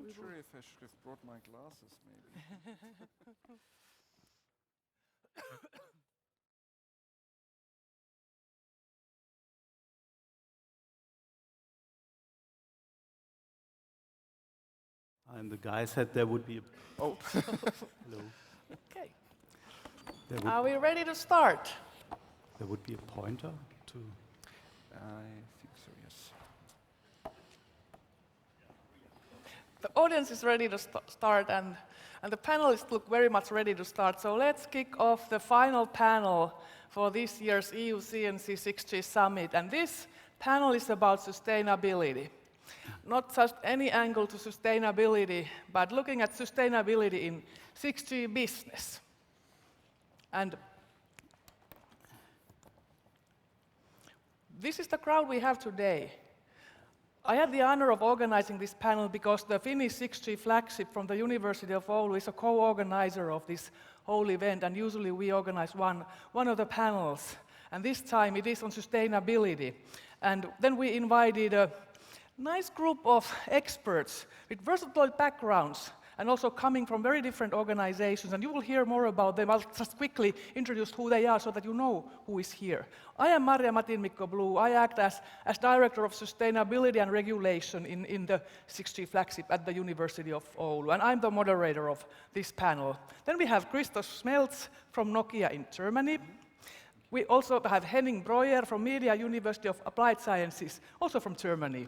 not sure if I should have brought my glasses, maybe. And the guy said there would be a... Oh. Hello. Okay. Are we ready to start? There would be a pointer to... I think so, yes. The audience is ready to start, and the panelists look very much ready to start. So let's kick off the final panel for this year's EuCNC 6G Summit. And this panel is about sustainability. Not just any angle to sustainability, but looking at sustainability in 6G business. And this is the crowd we have today. I had the honor of organizing this panel because the Finnish 6G Flagship from the Univ.Oulu is a co-organizer of this whole event, and usually we organize one of the panels. And this time it is on sustainability. And then we invited a nice group of experts with versatile backgrounds and also coming from very different organizations, and you will hear more about them. I'll just quickly introduce who they are so that you know who is here. I am Marja Matinmikko-Blue. I act as Director of Sustainability and Regulation in the 6G Flagship at the Univ.Oulu, and I'm the moderator of this panel. Then we have Christoph Schmelz from Nokia in Germany. We also have Henning Breuer from Media University of Applied Sciences, also from Germany.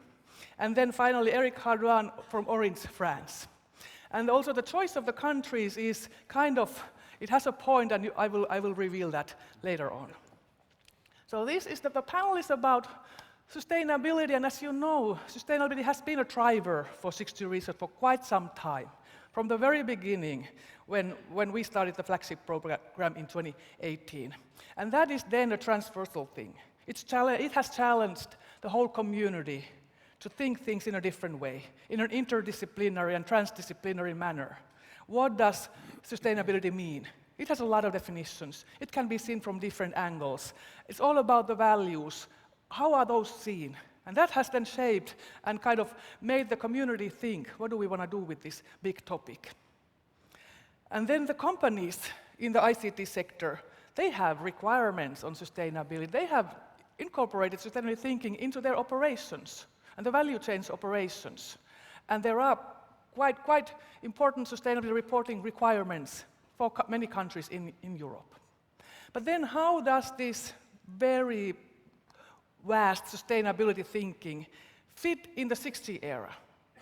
And then finally, Hardouin from Orange, France. And also the choice of the countries is it has a point, and I will reveal that later on. So the panel is about sustainability, and as you know, sustainability has been a driver for 6G research for quite some time. From the very beginning, when we started the flagship program in 2018. And that is then a transversal thing. It has challenged the whole community to think things in a different way, in an interdisciplinary and transdisciplinary manner. What does sustainability mean? It has a lot of definitions. It can be seen from different angles. It's all about the values. How are those seen? And that has then shaped and kind of made the community think, what do we want to do with this big topic? And then the companies in the ICT sector, they have requirements on sustainability. They have incorporated sustainability thinking into their operations and the value chain's operations. And there are quite important sustainability reporting requirements for many countries in Europe. But then how does this very vast sustainability thinking fit in the 6G era,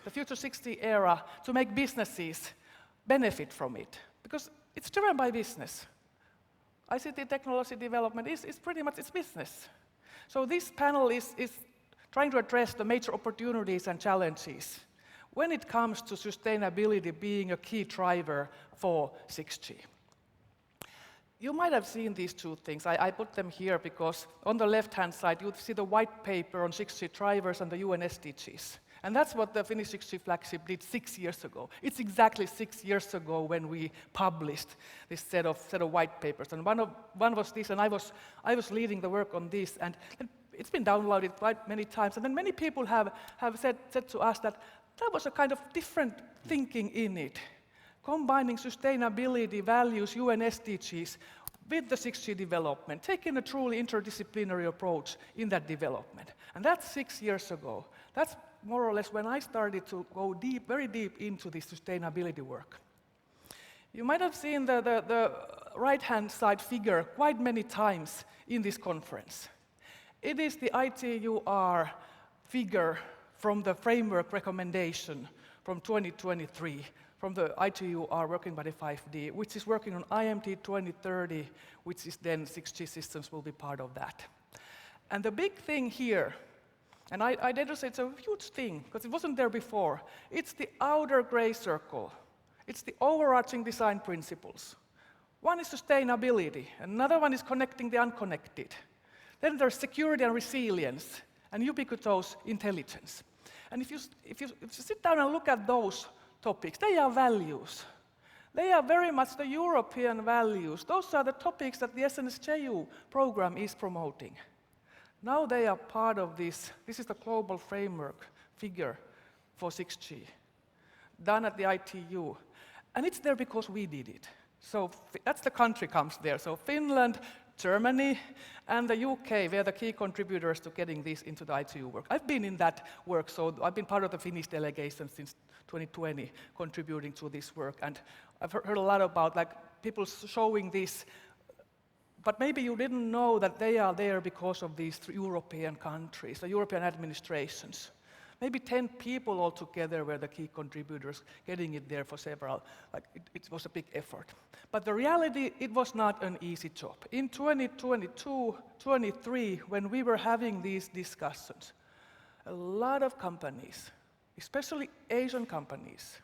the future 6G era, to make businesses benefit from it? Because it's driven by business. ICT technology development is pretty much its business. So this panel is trying to address the major opportunities and challenges when it comes to sustainability being a key driver for 6G. You might have seen these two things. I put them here because on the left-hand side, you see the white paper on 6G drivers and the UN SDGs. And that's what the Finnish 6G Flagship did 6 years ago. It's exactly 6 years ago when we published this set of white papers. And one was this, and I was leading the work on this. And it's been downloaded quite many times, and then many people have said to us that was a kind of different thinking in it, combining sustainability values, UN SDGs, with the 6G development, taking a truly interdisciplinary approach in that development. And that's 6 years ago. That's more or less when I started to go very deep into this sustainability work. You might have seen the right-hand side figure quite many times in this conference. It is the ITUR figure from the framework recommendation from 2023, from the ITUR Working Body 5D, which is working on IMT 2030, which is then 6G systems will be part of that. And the big thing here, and I dare to say it's a huge thing, because it wasn't there before, it's the outer gray circle. It's the overarching design principles. One is sustainability, another one is connecting the unconnected. Then there's security and resilience, and ubiquitous intelligence. And if you sit down and look at those topics, they are values. They are very much the European values. Those are the topics that the SNSJU program is promoting. Now they are part of this. This is the global framework figure for 6G. done at the ITU. And it's there because we did it. So that's the country comes there. So Finland, Germany, and the UK were the key contributors to getting this into the ITU work. I've been in that work, so I've been part of the Finnish delegation since 2020, contributing to this work. And I've heard a lot about like people showing this, but maybe you didn't know that they are there because of these European countries, the European administrations. Maybe 10 people altogether were the key contributors, getting it there for several. Like it was a big effort. But the reality, it was not an easy job. In 2022, 23, when we were having these discussions, a lot of companies, especially Asian companies,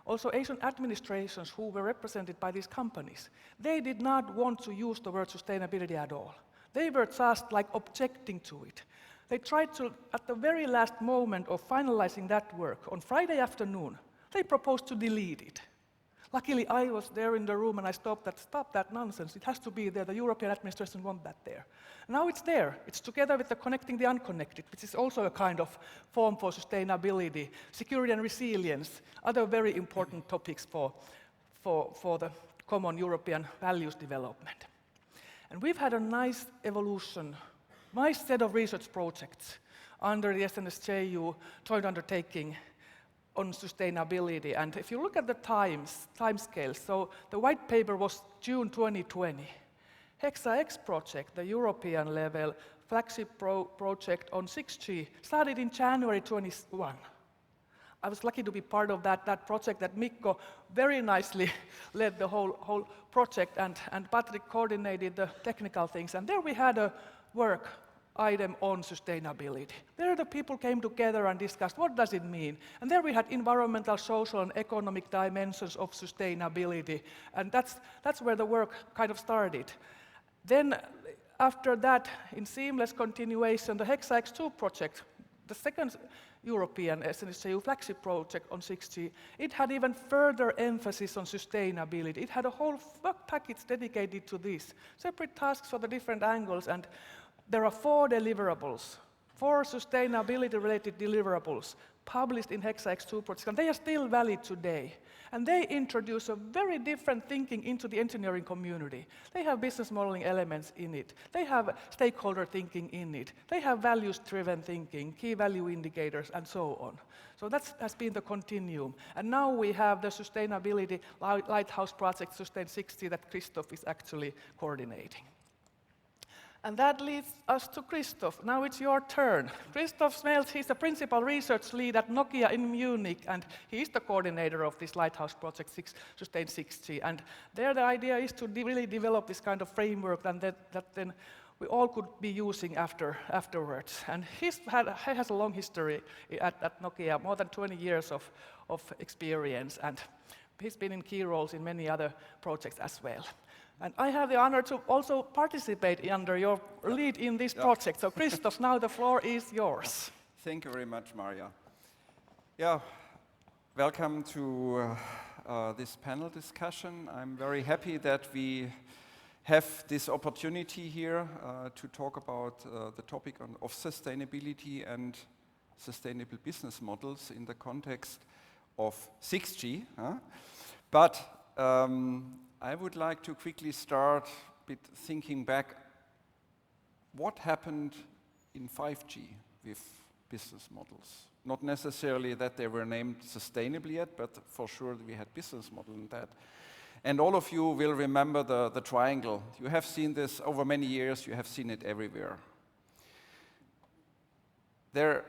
also Asian administrations who were represented by these companies, they did not want to use the word sustainability at all. They were just like objecting to it. They tried to, at the very last moment of finalizing that work, on Friday afternoon, they proposed to delete it. Luckily, I was there in the room and I stopped that, stop that nonsense. It has to be there. The European administration want that there. Now it's there. It's together with the connecting the unconnected, which is also a kind of form for sustainability, security and resilience, other very important topics for the common European values development. And we've had a nice evolution, nice set of research projects under the SNSJU joint undertaking on sustainability. And if you look at the timescale, so the white paper was June 2020. HEXA-X project, the European level flagship project on 6G, started in January 21. I was lucky to be part of that project that Mikko very nicely led the whole project, and Patrick coordinated the technical things. And there we had a work item on sustainability. There the people came together and discussed what does it mean. And there we had environmental, social, and economic dimensions of sustainability. And that's where the work kind of started. Then after that, in seamless continuation, the HEXA-X2 project, the second European SNSJU flagship project on 6G, it had even further emphasis on sustainability. It had a whole work package dedicated to this, separate tasks for the different angles, and there are 4 deliverables, 4 sustainability-related deliverables published in HEXA-X2 projects, and they are still valid today. And they introduce a very different thinking into the engineering community. They have business modeling elements in it. They have stakeholder thinking in it. They have values-driven thinking, key value indicators, and so on. So that has been the continuum. And now we have the sustainability lighthouse project, Sustain 60, that Christoph is actually coordinating. And that leads us to Christoph. Now it's your turn. Christoph Schmelz, he's the principal research lead at Nokia in Munich, and he is the coordinator of this Lighthouse Project Sustain 6G. And there the idea is to really develop this kind of framework and that then we all could be using afterwards. And he has a long history at Nokia, more than 20 years of experience, and he's been in key roles in many other projects as well. And I have the honor to also participate under your lead in this project. So Christoph, now the floor is yours. Thank you very much, Marja. Yeah, welcome to this panel discussion. I'm very happy that we have this opportunity here to talk about the topic of sustainability and sustainable business models in the context of 6G. But I would like to quickly start with thinking back what happened in 5G with business models. Not necessarily that they were named sustainable yet, but for sure we had business model in that. And all of you will remember the triangle. You have seen this over many years, you have seen it everywhere. The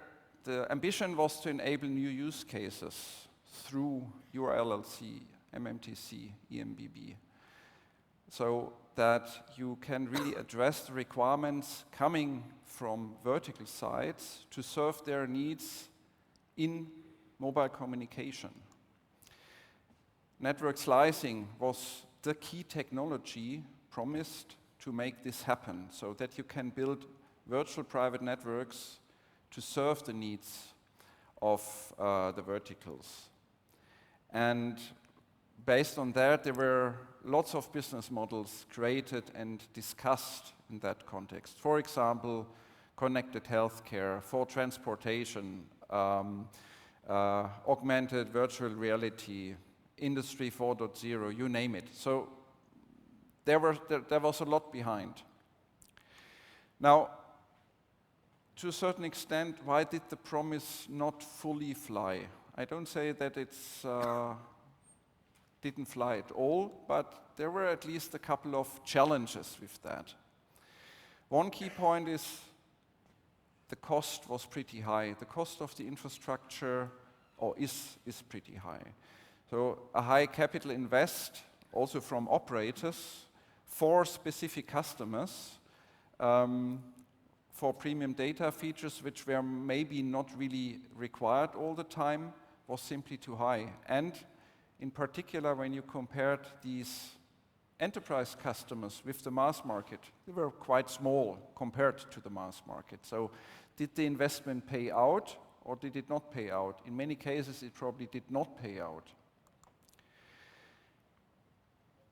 ambition was to enable new use cases through URLLC, MMTC, EMBB, so that you can really address the requirements coming from vertical sites to serve their needs in mobile communication. Network slicing was the key technology promised to make this happen, so that you can build virtual private networks to serve the needs of the verticals. And based on that, there were lots of business models created and discussed in that context. For example, connected healthcare, for transportation, augmented virtual reality, Industry 4.0, you name it. So there was a lot behind. Now, to a certain extent, why did the promise not fully fly? I don't say that it's didn't fly at all, but there were at least a couple of challenges with that. One key point is the cost was pretty high. The cost of the infrastructure is pretty high. So a high capital invest, also from operators, for specific customers, for premium data features which were maybe not really required all the time, was simply too high. And in particular, when you compared these enterprise customers with the mass market, they were quite small compared to the mass market. So did the investment pay out or did it not pay out? In many cases, it probably did not pay out.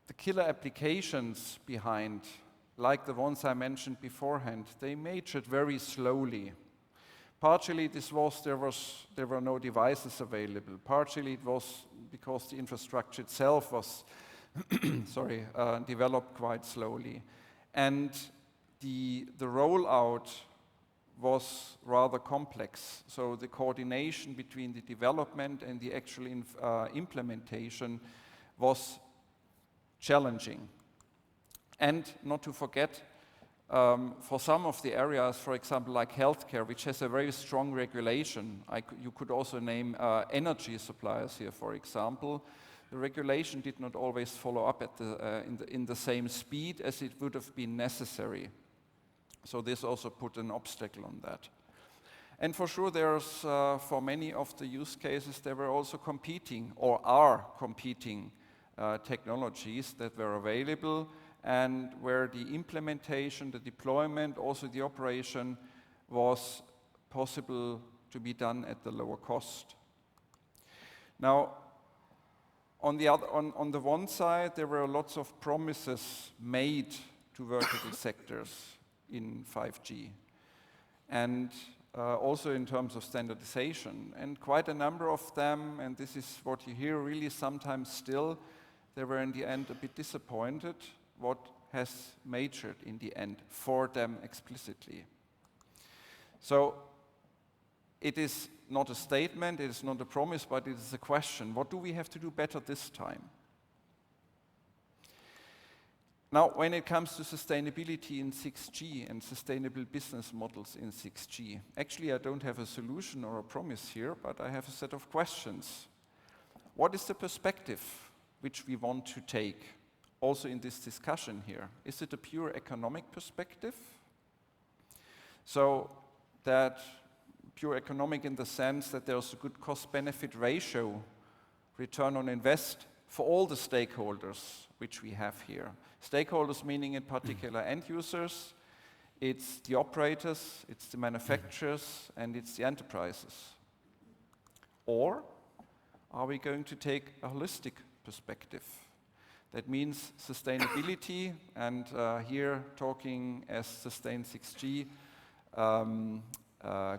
The killer applications behind, like the ones I mentioned beforehand, they matured very slowly. Partially there were no devices available. Partially it was because the infrastructure itself was developed quite slowly. And the rollout was rather complex. So the coordination between the development and the actual implementation was challenging. And not to forget, for some of the areas, for example, like healthcare, which has a very strong regulation, you could also name energy suppliers here, for example, the regulation did not always follow up at in the same speed as it would have been necessary. So this also put an obstacle on that. And for sure, there's, for many of the use cases, there were also competing, or are competing, technologies that were available, and where the implementation, the deployment, also the operation was possible to be done at the lower cost. Now, on the one side, there were lots of promises made to vertical sectors in 5G, and also in terms of standardization, and quite a number of them, and this is what you hear really sometimes still, they were in the end a bit disappointed what has matured in the end for them explicitly. So it is not a statement, it is not a promise, but it is a question. What do we have to do better this time? Now, when it comes to sustainability in 6G and sustainable business models in 6G, actually I don't have a solution or a promise here, but I have a set of questions. What is the perspective which we want to take? Also in this discussion here, is it a pure economic perspective? So that pure economic in the sense that there's a good cost-benefit ratio, return on invest for all the stakeholders which we have here. Stakeholders meaning in particular end users, it's the operators, it's the manufacturers, and it's the enterprises. Or are we going to take a holistic perspective? That means sustainability, and here talking as Sustain 6G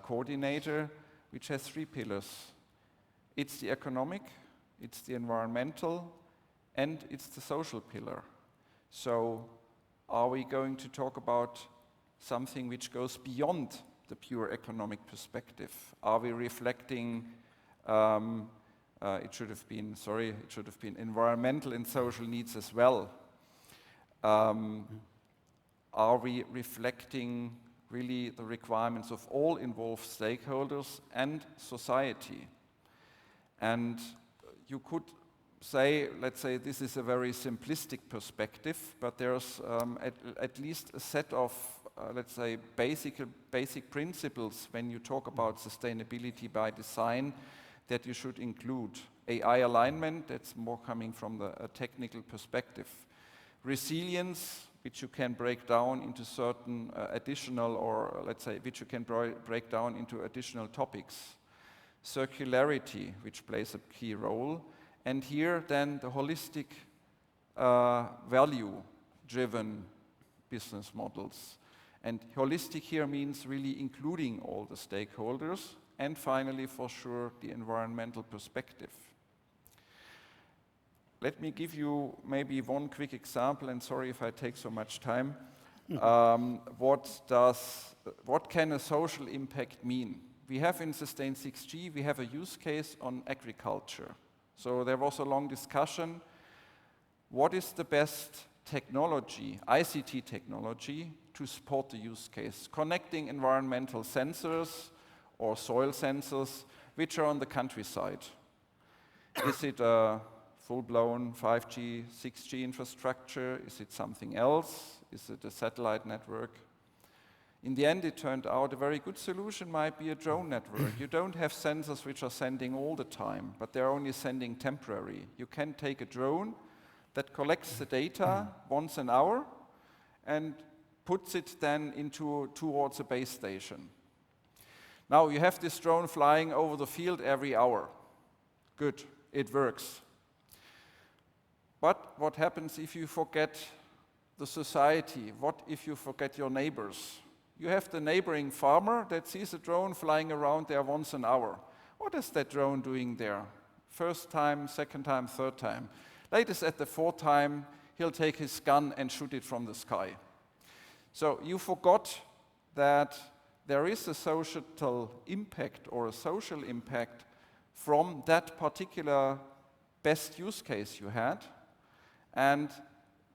coordinator, which has three pillars. It's the economic, it's the environmental, and it's the social pillar. So are we going to talk about something which goes beyond the pure economic perspective? Are we reflecting it should have been environmental and social needs as well. Are we reflecting really the requirements of all involved stakeholders and society? And you could say, let's say this is a very simplistic perspective, but there's at least a set of, let's say, basic principles when you talk about sustainability by design that you should include. AI alignment, that's more coming from the technical perspective. Resilience, which you can break down into certain additional, or let's say, which you can break down into additional topics. Circularity, which plays a key role. And here then the holistic value-driven business models. And holistic here means really including all the stakeholders and finally, for sure, the environmental perspective. Let me give you maybe one quick example, and sorry if I take so much time. What can a social impact mean? We have in Sustain 6G, we have a use case on agriculture. So there was a long discussion. What is the best technology, ICT technology, to support the use case? Connecting environmental sensors or soil sensors, which are on the countryside. Is it a full-blown 5G, 6G infrastructure? Is it something else? Is it a satellite network? In the end, it turned out a very good solution might be a drone network. You don't have sensors which are sending all the time, but they're only sending temporary. You can take a drone that collects the data once an hour and puts it then towards a base station. Now you have this drone flying over the field every hour. Good, it works. But what happens if you forget the society? What if you forget your neighbors? You have the neighboring farmer that sees a drone flying around there once an hour. What is that drone doing there? First time, second time, third time. Latest at the fourth time, he'll take his gun and shoot it from the sky. So you forgot that there is a societal impact or a social impact from that particular best use case you had, and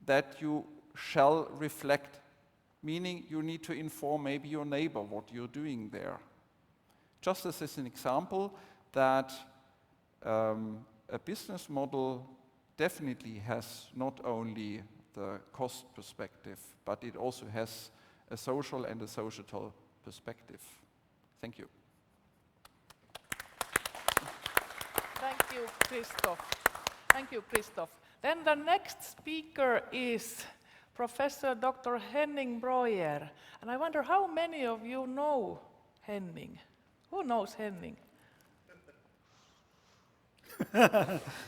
that you shall reflect, meaning you need to inform maybe your neighbor what you're doing there. Just as an example that a business model definitely has not only the cost perspective, but it also has a social and a societal perspective. Thank you. Thank you, Christoph. Thank you, Christoph. Then the next speaker is Professor Dr. Henning Breuer. And I wonder how many of you know Henning? Who knows Henning?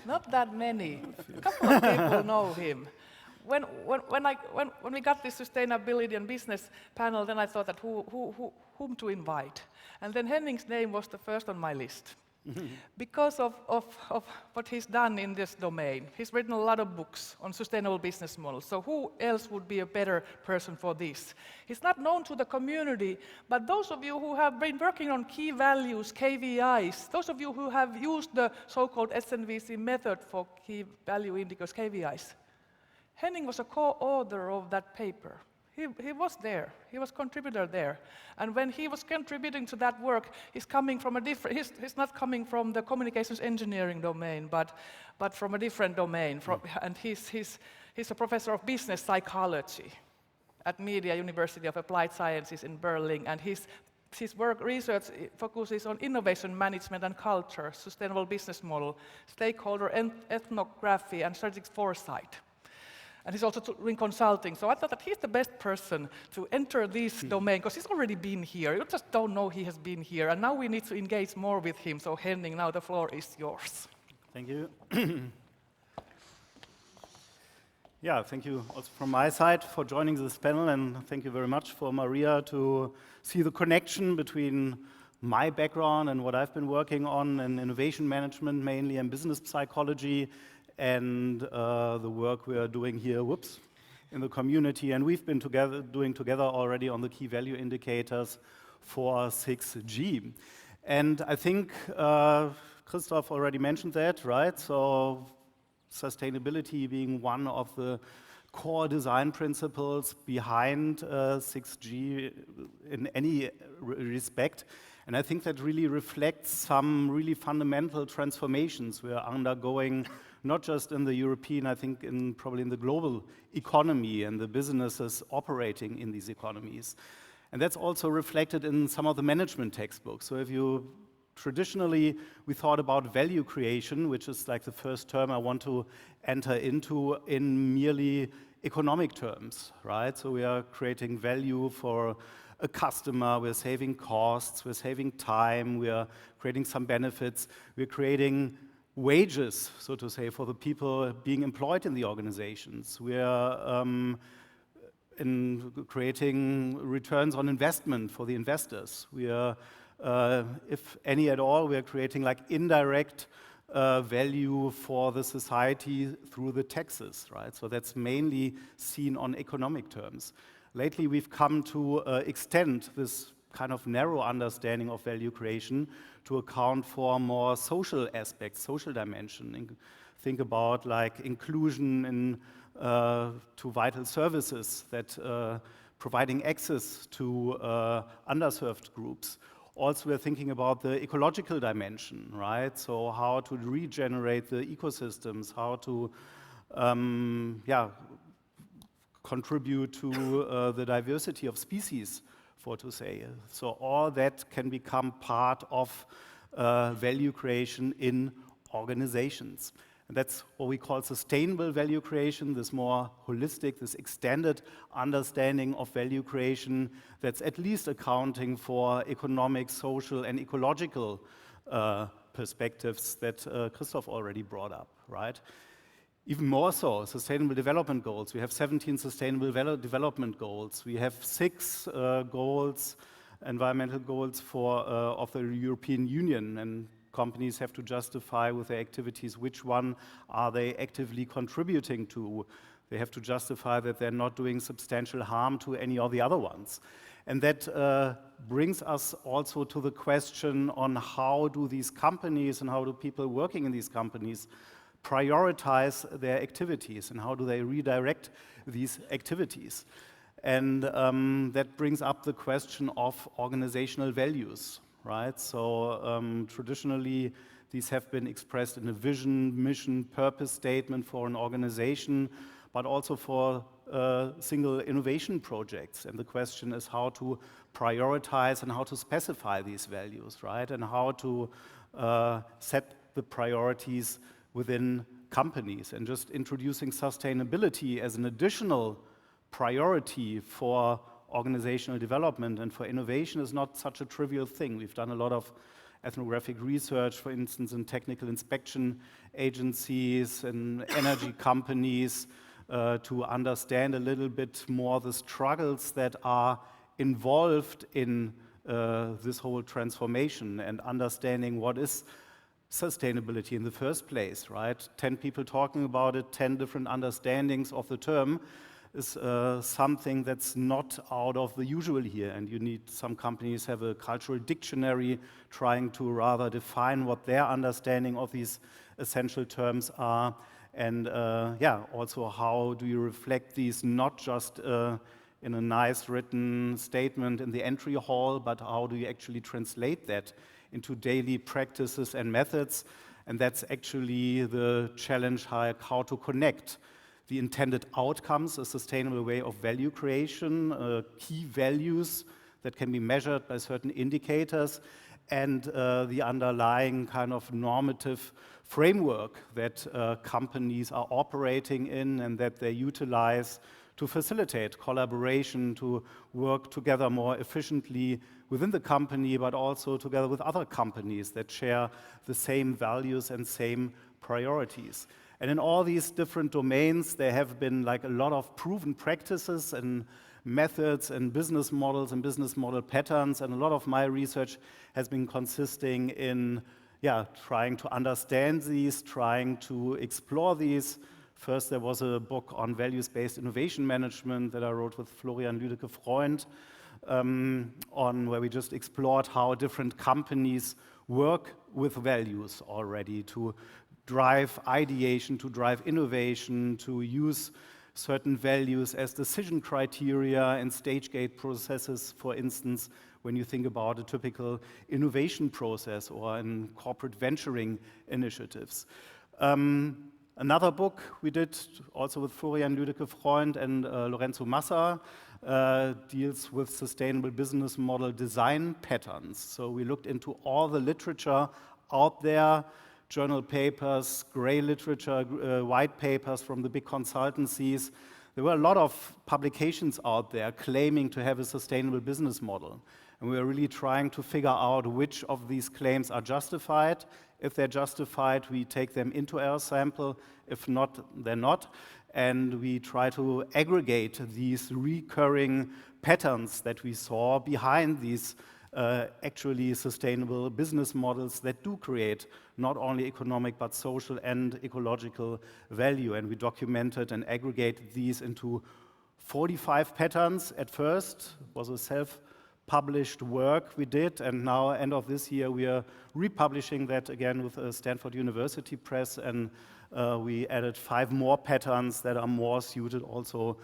Not that many. A couple of people know him. When we got this sustainability and business panel, then I thought that whom to invite. And then Henning's name was the first on my list. Because of what he's done in this domain. He's written a lot of books on sustainable business models, so who else would be a better person for this? He's not known to the community, but those of you who have been working on key values, KVIs, those of you who have used the so-called SNVC method for key value indicators, KVIs, Henning was a co-author of that paper. He was there. He was contributor there. And when he was contributing to that work, he's coming from a different. He's not coming from the communications engineering domain, but from a different domain. And he's a professor of business psychology at Media University of Applied Sciences in Berlin. And his research focuses on innovation management and culture, sustainable business model, stakeholder ethnography, and strategic foresight. And he's also doing consulting. So I thought that he's the best person to enter this domain, because he's already been here. You just don't know he has been here. And now we need to engage more with him. So Henning, now the floor is yours. Thank you. Yeah, thank you also from my side for joining this panel. And thank you very much for Maria to see the connection between my background and what I've been working on in innovation management mainly and business psychology, and the work we are doing here, in the community. And we've been doing together already on the key value indicators for 6G. And I think Christoph already mentioned that, right? So sustainability being one of the core design principles behind 6G in any respect. And I think that really reflects some really fundamental transformations we are undergoing, not just in the European, I think probably in the global economy and the businesses operating in these economies. And that's also reflected in some of the management textbooks. So if you traditionally, we thought about value creation, which is like the first term I want to enter into in merely economic terms, right? So we are creating value for a customer, we're saving costs, we're saving time, we are creating some benefits, we're creating wages, so to say, for the people being employed in the organizations. We are in creating returns on investment for the investors. We are if any at all, we are creating like indirect value for the society through the taxes, right? So that's mainly seen on economic terms. Lately, we've come to extend this kind of narrow understanding of value creation to account for more social aspects, social dimension. Think about like inclusion in, to vital services, that providing access to underserved groups. Also, we're thinking about the ecological dimension, right? So how to regenerate the ecosystems, how to contribute to the diversity of species, for to say. So all that can become part of value creation in organizations. And that's what we call sustainable value creation, this more holistic, this extended understanding of value creation that's at least accounting for economic, social, and ecological perspectives that Christoph already brought up, right? Even more so, sustainable development goals. We have 17 sustainable development goals. We have 6 goals, environmental goals of the European Union, and companies have to justify with their activities which one are they actively contributing to. They have to justify that they're not doing substantial harm to any of the other ones. And that brings us also to the question on how do these companies and how do people working in these companies prioritize their activities and how do they redirect these activities. And that brings up the question of organizational values. Right? So traditionally, these have been expressed in a vision, mission, purpose statement for an organization, but also for single innovation projects. And the question is how to prioritize and how to specify these values, right? And how to set the priorities within companies. And just introducing sustainability as an additional priority for organizational development and for innovation is not such a trivial thing. We've done a lot of ethnographic research, for instance, in technical inspection agencies and energy companies to understand a little bit more the struggles that are involved in this whole transformation and understanding what is sustainability in the first place, right? 10 people talking about it, 10 different understandings of the term is something that's not out of the usual here, and you need, some companies have a cultural dictionary trying to rather define what their understanding of these essential terms are, and also how do you reflect these not just in a nice written statement in the entry hall, but how do you actually translate that into daily practices and methods. And that's actually the challenge, how to connect the intended outcomes, a sustainable way of value creation, key values that can be measured by certain indicators, and the underlying kind of normative framework that companies are operating in and that they utilize to facilitate collaboration, to work together more efficiently within the company, but also together with other companies that share the same values and same priorities. And in all these different domains, there have been like a lot of proven practices and methods and business models and business model patterns, and a lot of my research has been consisting in trying to understand these, trying to explore these. First, there was a book on values-based innovation management that I wrote with Florian Lüdecke-Freund on where we just explored how different companies work with values already to drive ideation, to drive innovation, to use certain values as decision criteria in stage gate processes, for instance, when you think about a typical innovation process or in corporate venturing initiatives. Another book we did also with Florian Lüdecke-Freund and Lorenzo Massa deals with sustainable business model design patterns. So we looked into all the literature out there, journal papers, gray literature, white papers from the big consultancies. There were a lot of publications out there claiming to have a sustainable business model. And we are really trying to figure out which of these claims are justified. If they're justified, we take them into our sample. If not, they're not. And we try to aggregate these recurring patterns that we saw behind these actually sustainable business models that do create not only economic but social and ecological value. And we documented and aggregated these into 45 patterns at first. It was a self-published work we did, and now, end of this year, we are republishing that again with Stanford University Press, and we added 5 more patterns that are more suited also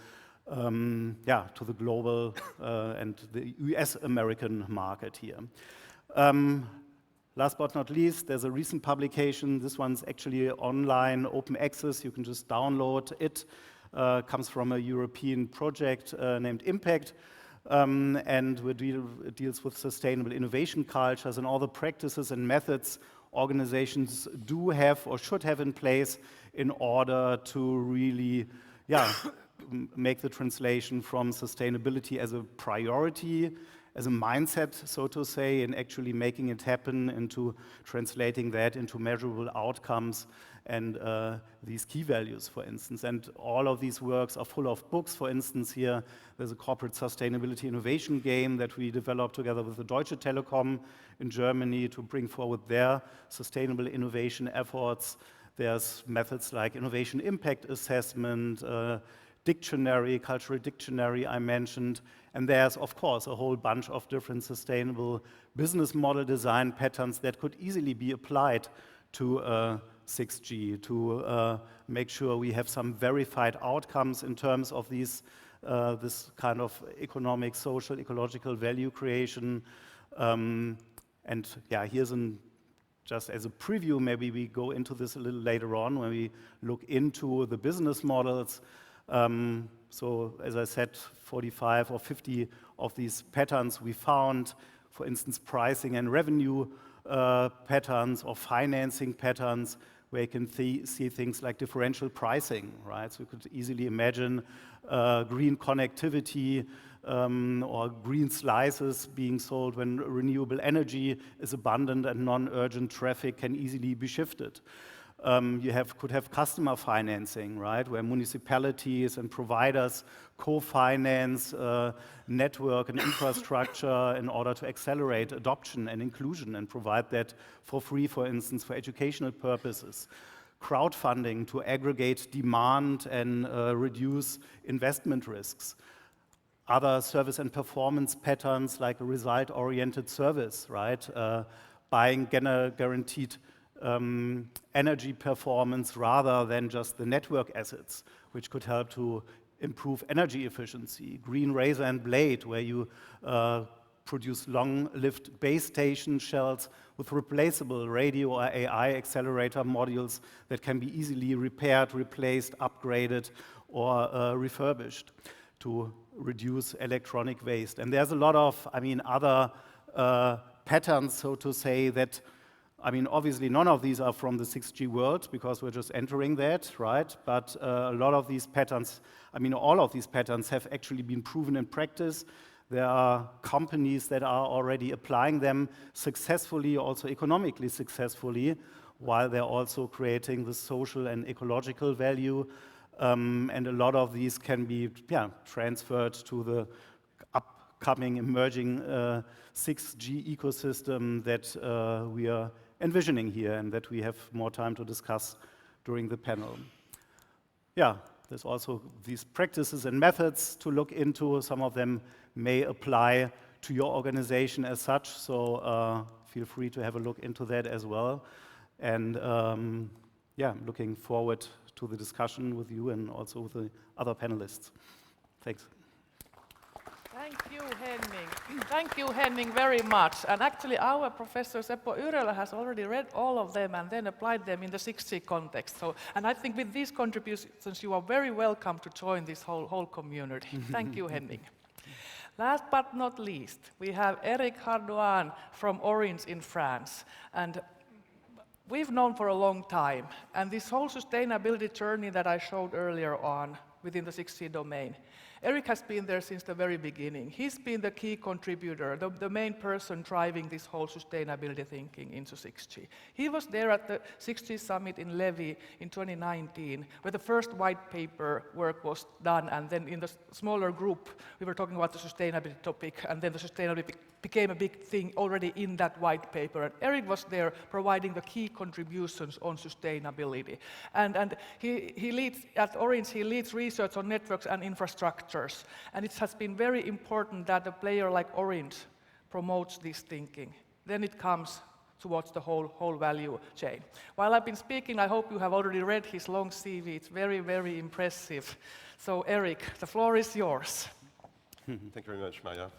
to the global and the US-American market here. Last but not least, there's a recent publication. This one's actually online, open access. You can just download it. Comes from a European project named Impact, and it deals with sustainable innovation cultures and all the practices and methods organizations do have or should have in place in order to really make the translation from sustainability as a priority, as a mindset, so to say, and actually making it happen into translating that into measurable outcomes and these key values, for instance. And all of these works are full of books. For instance, here there's a corporate sustainability innovation game that we developed together with the Deutsche Telekom in Germany to bring forward their sustainable innovation efforts. There's methods like innovation impact assessment, dictionary, cultural dictionary I mentioned, and there's of course a whole bunch of different sustainable business model design patterns that could easily be applied to 6G to make sure we have some verified outcomes in terms of these this kind of economic, social, ecological value creation. And yeah, here's just as a preview, maybe we go into this a little later on when we look into the business models. So as I said, 45 or 50 of these patterns we found, for instance, pricing and revenue patterns or financing patterns, where you can see things like differential pricing, right? So you could easily imagine green connectivity or green slices being sold when renewable energy is abundant and non-urgent traffic can easily be shifted. Could have customer financing, right, where municipalities and providers co-finance network and infrastructure in order to accelerate adoption and inclusion and provide that for free, for instance, for educational purposes. Crowdfunding to aggregate demand and reduce investment risks. Other service and performance patterns like a result-oriented service, right, buying guaranteed energy performance rather than just the network assets, which could help to improve energy efficiency. Green razor and blade, where you produce long-lived base station shells with replaceable radio or AI accelerator modules that can be easily repaired, replaced, upgraded, or refurbished to reduce electronic waste. And there's a lot of, other patterns, so to say, that obviously none of these are from the 6G world because we're just entering that, right? But a lot of these patterns, all of these patterns have actually been proven in practice. There are companies that are already applying them successfully, also economically successfully, while they're also creating the social and ecological value. And a lot of these can be transferred to the upcoming emerging 6G ecosystem that we are envisioning here and that we have more time to discuss during the panel. Yeah, there's also these practices and methods to look into. Some of them may apply to your organization as such, so feel free to have a look into that as well. And looking forward to the discussion with you and also with the other panelists. Thanks. Thank you, Henning. Thank you, Henning, very much. And actually, our professor Seppo Yrjölä has already read all of them and then applied them in the 6G context. And I think with these contributions, you are very welcome to join this whole community. Thank you, Henning. Last but not least, we have Eric Hardouin from Orange in France. And we've known for a long time, and this whole sustainability journey that I showed earlier on within the 6G domain, Eric has been there since the very beginning. He's been the key contributor, the main person driving this whole sustainability thinking into 6G. He was there at the 6G summit in Levi in 2019, where the first white paper work was done, and then in the smaller group, we were talking about the sustainability topic, and then the sustainability became a big thing already in that white paper. And Eric was there providing the key contributions on sustainability. And he leads, at Orange, he leads research on networks and infrastructures. And it has been very important that a player like Orange promotes this thinking. Then it comes towards the whole value chain. While I've been speaking, I hope you have already read his long CV. It's very, very impressive. So Eric, the floor is yours. Thank you very much, Marja.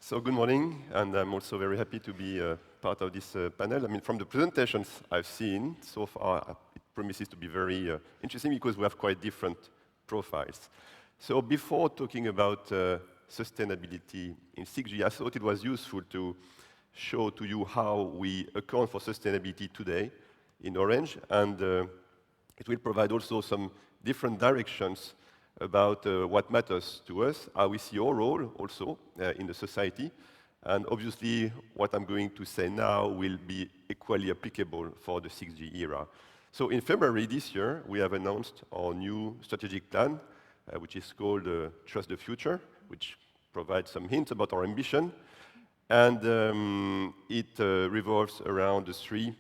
So good morning, and I'm also very happy to be part of this panel. I mean, from the presentations I've seen so far, it promises to be very interesting because we have quite different profiles. So before talking about sustainability in 6G, I thought it was useful to show to you how we account for sustainability today in Orange, and it will provide also some different directions about what matters to us, how we see our role also in the society. And obviously, what I'm going to say now will be equally applicable for the 6G era. So in February this year, we have announced our new strategic plan, which is called Trust the Future, which provides some hints about our ambition. And it revolves around the three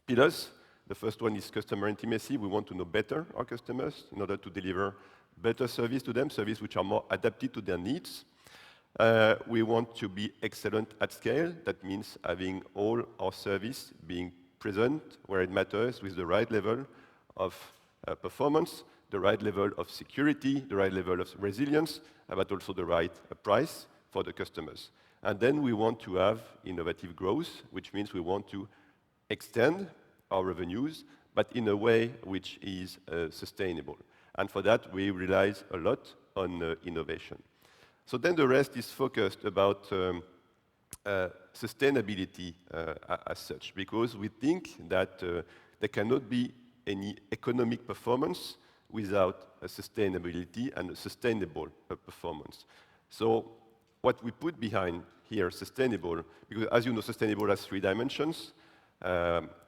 pillars. The first one is customer intimacy. We want to know better our customers in order to deliver better service to them, service which are more adapted to their needs. We want to be excellent at scale. That means having all our service being present where it matters with the right level of performance, the right level of security, the right level of resilience, but also the right price for the customers. And then we want to have innovative growth, which means we want to extend our revenues, but in a way which is sustainable. And for that, we rely a lot on innovation. So then the rest is focused about sustainability as such, because we think that there cannot be any economic performance without a sustainability and a sustainable performance. So what we put behind here, sustainable, because as you know, sustainable has three dimensions,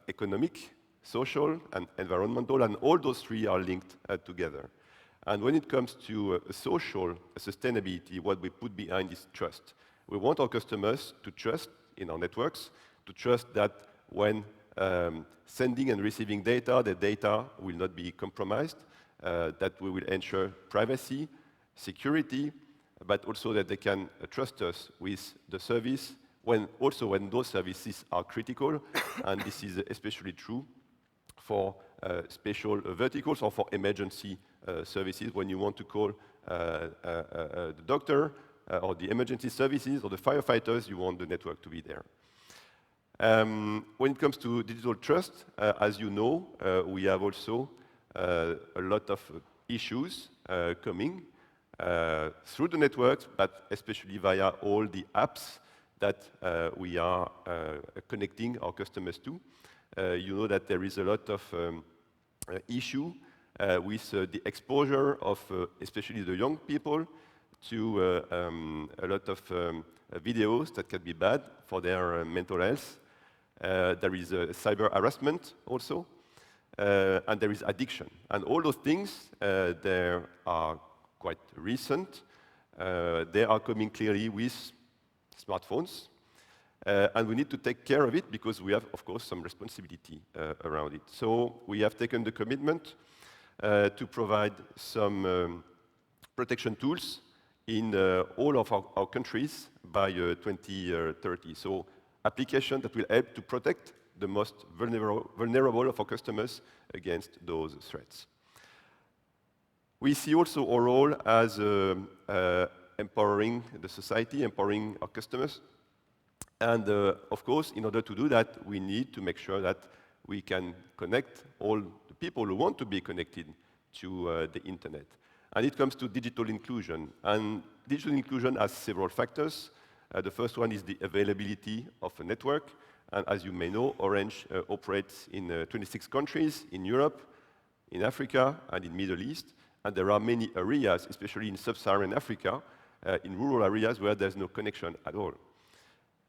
economic, social, and environmental, and all those three are linked together. And when it comes to social sustainability, what we put behind is trust. We want our customers to trust in our networks, to trust that when sending and receiving data, the data will not be compromised, that we will ensure privacy, security, but also that they can trust us with the service when those services are critical, and this is especially true for special verticals or for emergency services. When you want to call the doctor or the emergency services or the firefighters, you want the network to be there. When it comes to digital trust, as you know, we have also a lot of issues coming through the networks, but especially via all the apps that we are connecting our customers to. You know that there is a lot of issue with the exposure of especially the young people to a lot of videos that can be bad for their mental health. There is cyber harassment also, and there is addiction. And all those things, they are quite recent. They are coming clearly with smartphones. And we need to take care of it because we have, of course, some responsibility around it. So we have taken the commitment to provide some protection tools in all of our countries by 2030. So applications that will help to protect the most vulnerable of our customers against those threats. We see also our role as empowering the society, empowering our customers. And of course, in order to do that, we need to make sure that we can connect all the people who want to be connected to the internet. And it comes to digital inclusion. And digital inclusion has several factors. The first one is the availability of a network. And as you may know, Orange operates in 26 countries in Europe, in Africa, and in Middle East. And there are many areas, especially in sub-Saharan Africa, in rural areas where there's no connection at all.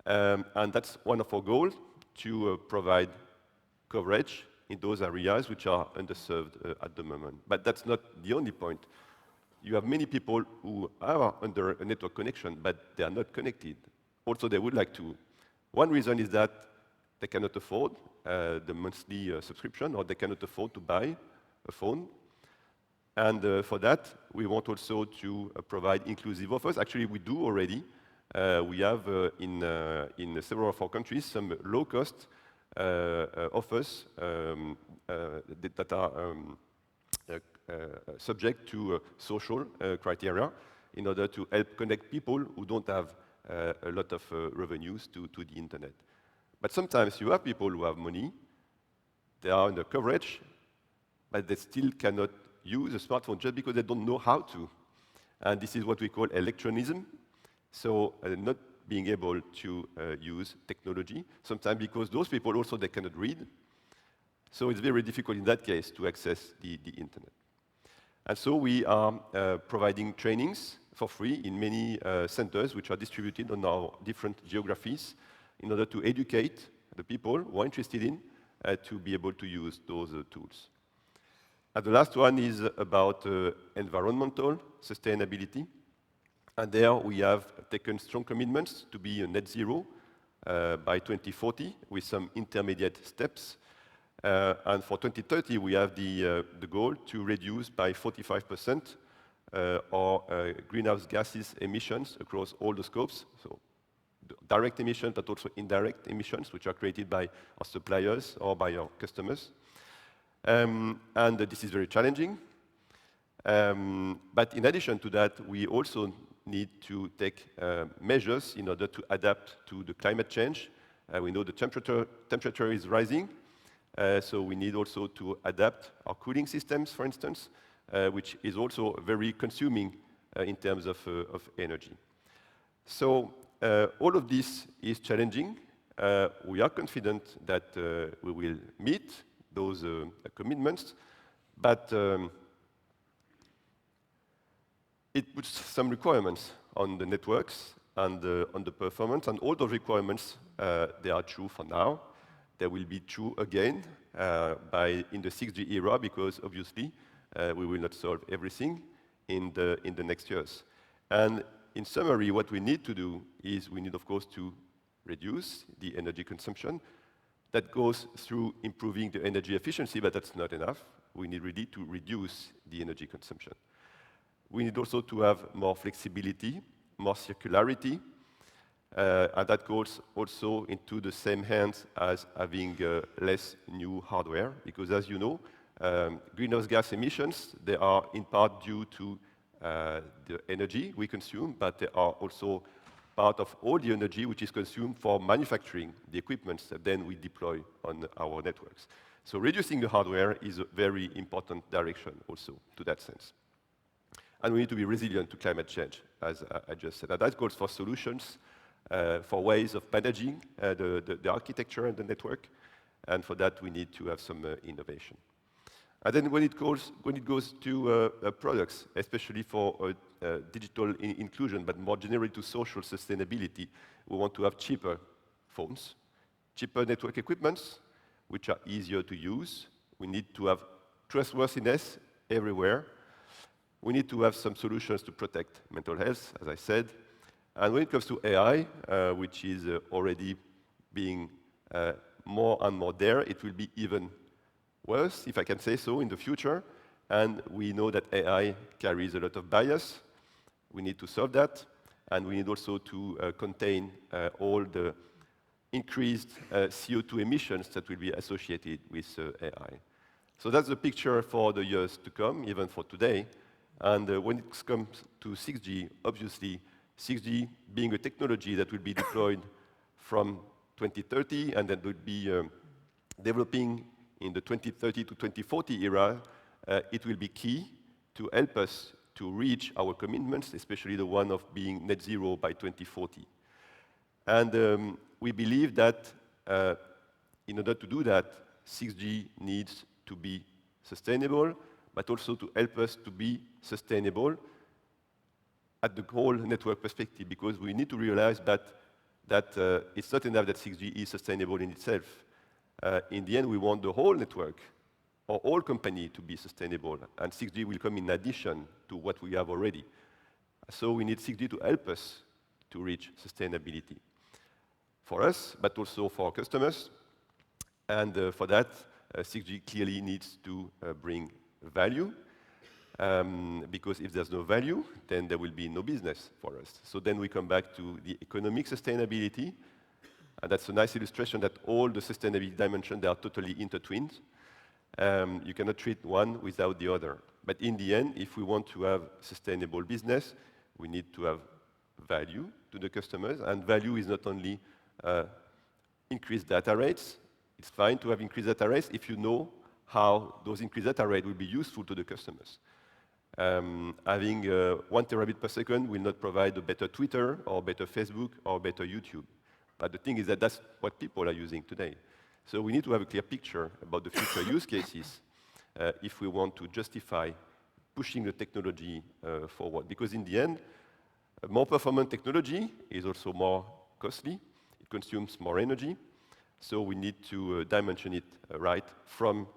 And that's one of our goals, to provide coverage in those areas which are underserved at the moment. But that's not the only point. You have many people who are under a network connection, but they are not connected. Also, they would like to. One reason is that they cannot afford the monthly subscription, or they cannot afford to buy a phone. And for that, we want also to provide inclusive offers. Actually, we do already. We have in several of our countries some low-cost offers that are subject to social criteria in order to help connect people who don't have a lot of revenues to the internet. But sometimes you have people who have money, they are under coverage, but they still cannot use a smartphone just because they don't know how to. And this is what we call electronism. So not being able to use technology, sometimes because those people also, they cannot read. So it's very difficult in that case to access the internet. And so we are providing trainings for free in many centers which are distributed on our different geographies in order to educate the people who are interested in to be able to use those tools. And the last one is about environmental sustainability. And there we have taken strong commitments to be net zero by 2040 with some intermediate steps. And for 2030, we have the goal to reduce by 45% our greenhouse gases emissions across all the scopes. So direct emissions, but also indirect emissions, which are created by our suppliers or by our customers. And this is very challenging. But in addition to that, we also need to take measures in order to adapt to the climate change. We know the temperature is rising, so we need also to adapt our cooling systems, for instance, which is also very consuming in terms of energy. So all of this is challenging. We are confident that we will meet those commitments, but it puts some requirements on the networks and on the performance, and all those requirements, they are true for now. They will be true again in the 6G era, because obviously we will not solve everything in the next years. And in summary, what we need to do is we need, of course, to reduce the energy consumption. That goes through improving the energy efficiency, but that's not enough. We need really to reduce the energy consumption. We need also to have more flexibility, more circularity, and that goes also into the same hands as having less new hardware, because as you know, greenhouse gas emissions, they are in part due to the energy we consume, but they are also part of all the energy which is consumed for manufacturing the equipment that then we deploy on our networks. So reducing the hardware is a very important direction also to that sense. And we need to be resilient to climate change, as I just said. And that goes for solutions, for ways of managing the architecture and the network. And for that, we need to have some innovation. And then when it goes to products, especially for digital inclusion, but more generally to social sustainability, we want to have cheaper phones, cheaper network equipments, which are easier to use. We need to have trustworthiness everywhere. We need to have some solutions to protect mental health, as I said. And when it comes to AI, which is already being more and more there, it will be even worse, if I can say so, in the future. And we know that AI carries a lot of bias. We need to solve that. And we need also to contain all the increased CO2 emissions that will be associated with AI. So that's the picture for the years to come, even for today. And when it comes to 6G, obviously, 6G being a technology that will be deployed from 2030 and that will be developing in the 2030 to 2040 era, it will be key to help us to reach our commitments, especially the one of being net zero by 2040. And we believe that in order to do that, 6G needs to be sustainable, but also to help us to be sustainable at the whole network perspective, because we need to realize that it's not enough that 6G is sustainable in itself. In the end, we want the whole network or all company to be sustainable, and 6G will come in addition to what we have already. So we need 6G to help us to reach sustainability for us, but also for our customers. And for that, 6G clearly needs to bring value. Because if there's no value, then there will be no business for us. So then we come back to the economic sustainability, and that's a nice illustration that all the sustainability dimensions, they are totally intertwined. You cannot treat one without the other. But in the end, if we want to have sustainable business, we need to have value to the customers, and value is not only increased data rates. It's fine to have increased data rates if you know how those increased data rates will be useful to the customers. Having 1 terabit per second will not provide a better Twitter or better Facebook or better YouTube. But the thing is that that's what people are using today. So we need to have a clear picture about the future use cases if we want to justify pushing the technology forward. Because in the end, more performant technology is also more costly. It consumes more energy. So we need to dimension it right from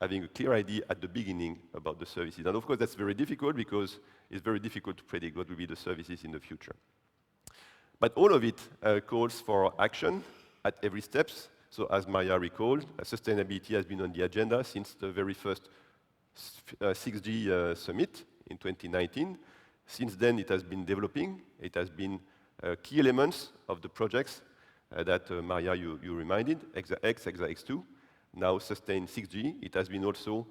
having a clear idea at the beginning about the services. And of course, that's very difficult because it's very difficult to predict what will be the services in the future. But all of it calls for action at every step. So as Marja recalled, sustainability has been on the agenda since the very first 6G summit in 2019. Since then, it has been developing. It has been key elements of the projects that Marja, you reminded, ExaX, ExaX2. Now sustain 6G. It has been also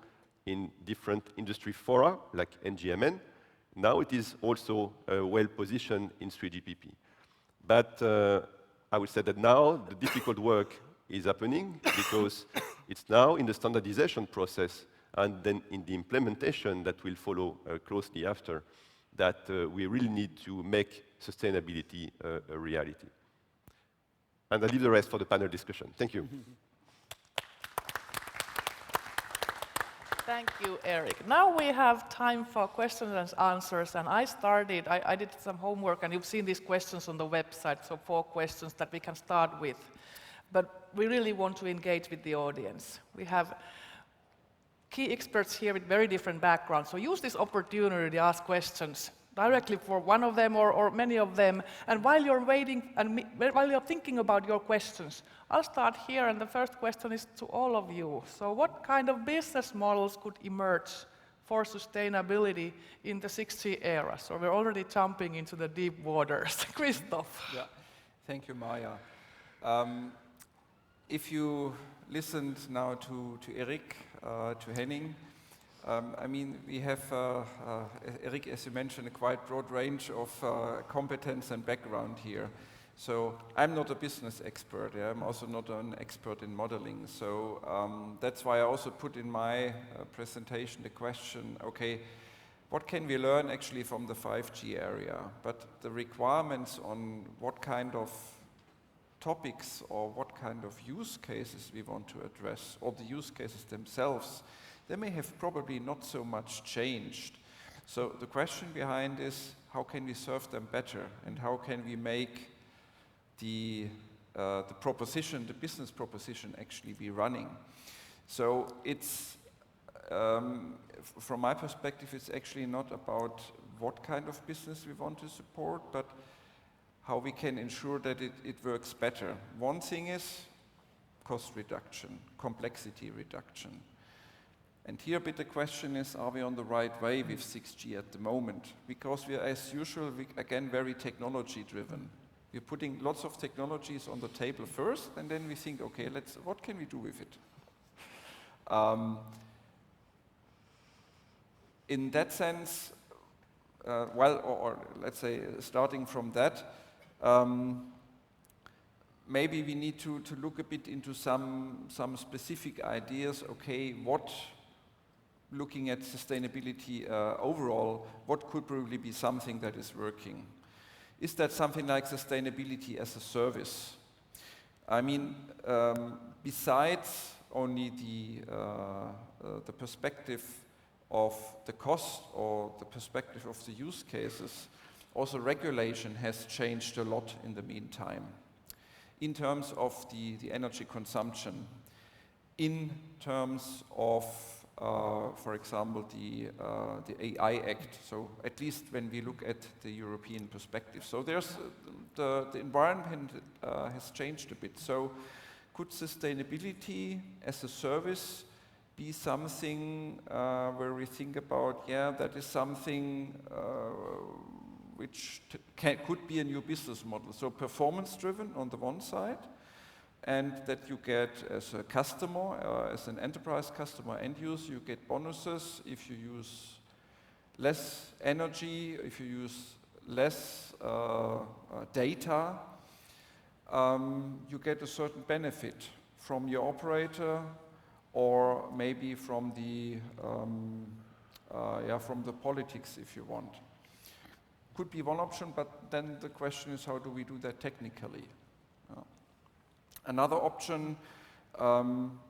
in different industry fora, like NGMN. Now it is also well positioned in 3GPP. But I would say that now the difficult work is happening because it's now in the standardization process and then in the implementation that will follow closely after that we really need to make sustainability a reality. And I leave the rest for the panel discussion. Thank you. Thank you, Eric. Now we have time for questions and answers, and I did some homework, and you've seen these questions on the website, so 4 questions that we can start with. But we really want to engage with the audience. We have key experts here with very different backgrounds, so use this opportunity to ask questions directly for one of them or many of them. And while you're waiting and while you're thinking about your questions, I'll start here, and the first question is to all of you. So what kind of business models could emerge for sustainability in the 6G era? So we're already jumping into the deep waters. Christoph. Yeah, thank you, Marja. If you listened now to Eric, to Henning, I mean, we have, Eric, as you mentioned, a quite broad range of competence and background here. So I'm not a business expert. Yeah? I'm also not an expert in modeling. So that's why I also put in my presentation the question, okay, what can we learn actually from the 5G area? But the requirements on what kind of topics or what kind of use cases we want to address, or the use cases themselves, they may have probably not so much changed. So the question behind is, how can we serve them better, and how can we make the proposition, the business proposition, actually be running? So it's, from my perspective, it's actually not about what kind of business we want to support, but how we can ensure that it works better. One thing is cost reduction, complexity reduction. And here a bit the question is, are we on the right way with 6G at the moment? Because we are, as usual, again, very technology driven. We're putting lots of technologies on the table first, and then we think, okay, what can we do with it? In that sense, or let's say, starting from that, maybe we need to look a bit into some specific ideas. Okay, looking at sustainability overall, what could probably be something that is working? Is that something like sustainability as a service? I mean, besides only the perspective of the cost or the perspective of the use cases, also regulation has changed a lot in the meantime. In terms of the energy consumption, in terms of, for example, the AI Act, so at least when we look at the European perspective. So there's the environment has changed a bit. So could sustainability as a service be something where we think about, yeah, that is something which could be a new business model. So performance-driven on the one side, and that you get as a customer, as an enterprise customer end user, you get bonuses if you use less energy, if you use less data, you get a certain benefit from your operator, or maybe from the politics, if you want. Could be one option, but then the question is, how do we do that technically? Another option,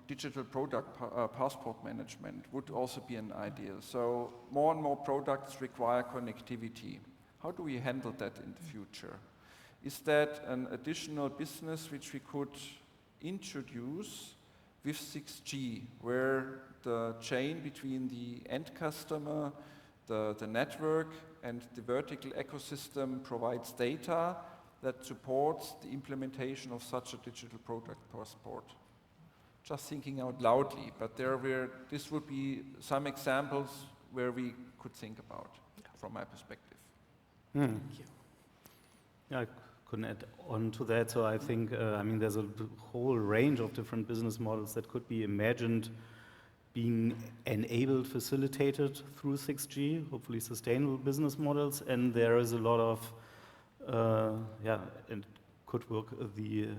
digital product passport management would also be an idea. So more and more products require connectivity. How do we handle that in the future? Is that an additional business which we could introduce with 6G, where the chain between the end customer, the network, and the vertical ecosystem provides data that supports the implementation of such a digital product passport? Just thinking out loudly, but this would be some examples where we could think about, from my perspective. Thank you. Yeah, I couldn't add on to that. So I think, there's a whole range of different business models that could be imagined being enabled, facilitated through 6G, hopefully sustainable business models. And there is a lot of, and could work the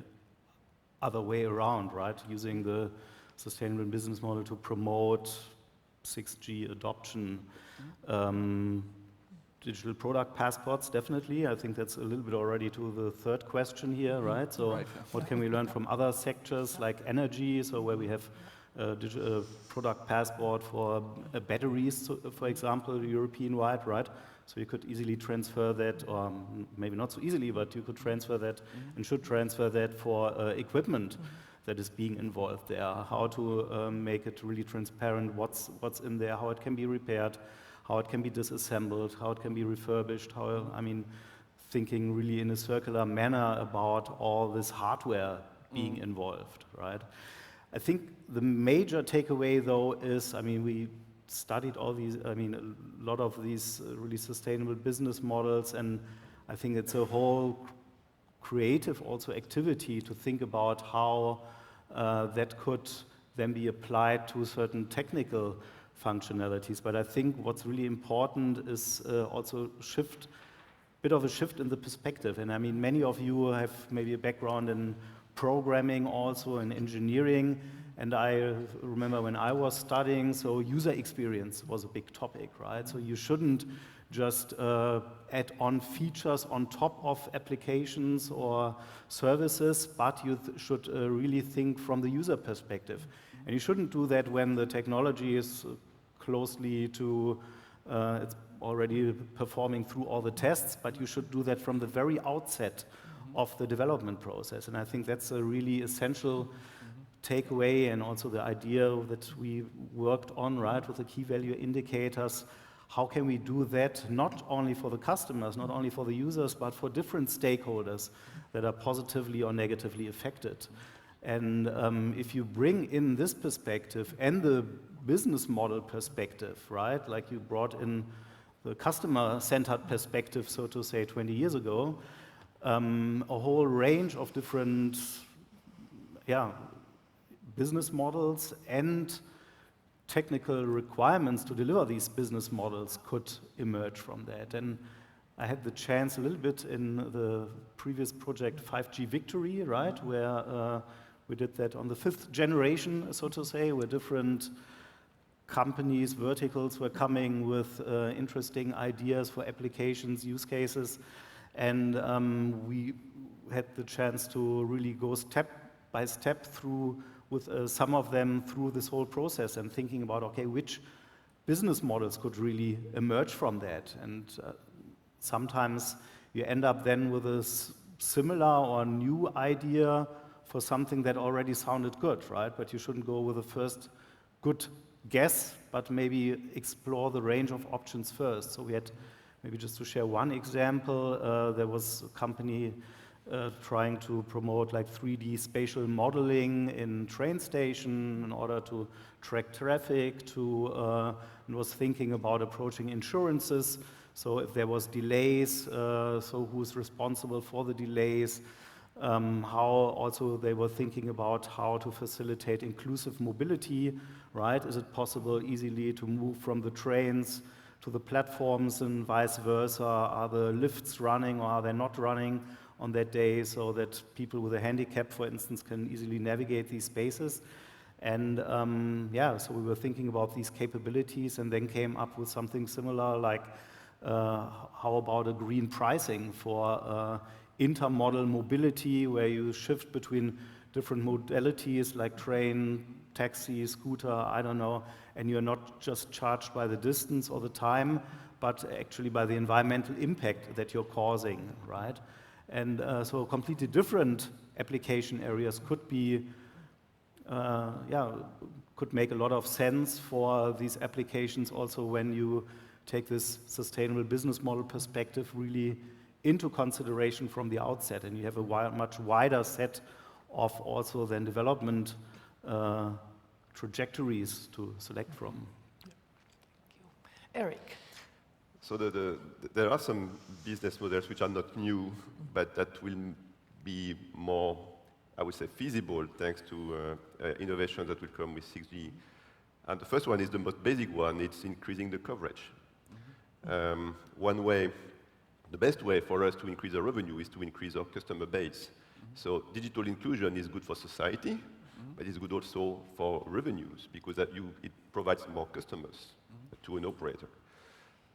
other way around, right? Using the sustainable business model to promote 6G adoption. Digital product passports, definitely. I think that's a little bit already to the third question here, right? So what can we learn from other sectors like energy, so where we have a digital product passport for batteries, for example, European-wide, right? So you could easily transfer that, or maybe not so easily, but you could transfer that and should transfer that for equipment that is being involved there. How to make it really transparent, what's in there, how it can be repaired, how it can be disassembled, how it can be refurbished, thinking really in a circular manner about all this hardware being involved, right? I think the major takeaway, though, is, we studied all these, a lot of these really sustainable business models, and I think it's a whole creative also activity to think about how that could then be applied to certain technical functionalities. But I think what's really important is also bit of a shift in the perspective. And many of you have maybe a background in programming, also in engineering. And I remember when I was studying, so user experience was a big topic, right? So you shouldn't just add on features on top of applications or services, but you should really think from the user perspective. And you shouldn't do that when the technology is closely to, it's already performing through all the tests, but you should do that from the very outset of the development process. And I think that's a really essential takeaway, and also the idea that we worked on, right, with the key value indicators. How can we do that not only for the customers, not only for the users, but for different stakeholders that are positively or negatively affected? And if you bring in this perspective and the business model perspective, right, like you brought in the customer-centered perspective, so to say, 20 years ago, a whole range of different business models and technical requirements to deliver these business models could emerge from that. And I had the chance a little bit in the previous project 5G Victory, right, where we did that on the 5th generation, so to say, where different companies, verticals were coming with interesting ideas for applications, use cases, and we had the chance to really go step by step through with some of them through this whole process and thinking about, okay, which business models could really emerge from that. And sometimes you end up then with a similar or new idea for something that already sounded good, right? But you shouldn't go with the first good guess, but maybe explore the range of options first. So we had, maybe just to share one example, there was a company trying to promote like 3D spatial modeling in train station in order to track traffic, and was thinking about approaching insurances. So if there was delays, so who's responsible for the delays? How also they were thinking about how to facilitate inclusive mobility, right? Is it possible easily to move from the trains to the platforms and vice versa? Are the lifts running or are they not running on that day so that people with a handicap, for instance, can easily navigate these spaces? And yeah, so we were thinking about these capabilities and then came up with something similar like how about a green pricing for intermodal mobility where you shift between different modalities like train, taxi, scooter, I don't know, and you're not just charged by the distance or the time, but actually by the environmental impact that you're causing, right? And so completely different application areas could be, could make a lot of sense for these applications also when you take this sustainable business model perspective really into consideration from the outset, and you have a much wider set of also then development trajectories to select from. Thank you. Eric. So there are some business models which are not new, but that will be more, I would say, feasible thanks to innovation that will come with 6G. And the first one is the most basic one, it's increasing the coverage. One way, the best way for us to increase our revenue is to increase our customer base. So digital inclusion is good for society, but it's good also for revenues because it provides more customers to an operator.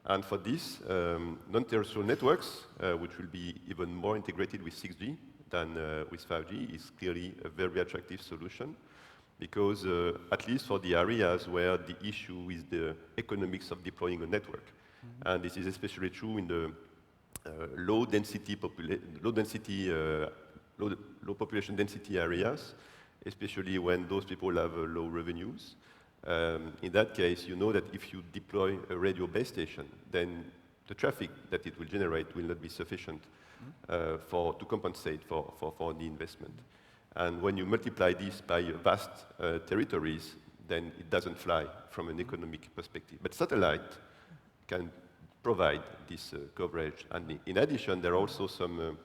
And for this, non-terrestrial networks, which will be even more integrated with 6G than with 5G, is clearly a very attractive solution because at least for the areas where the issue is the economics of deploying a network. And this is especially true in the low population density areas, especially when those people have low revenues. In that case, you know that if you deploy a radio base station, then the traffic that it will generate will not be sufficient to compensate for the investment. And when you multiply this by vast territories, then it doesn't fly from an economic perspective. But satellite can provide this coverage. And in addition, there are also some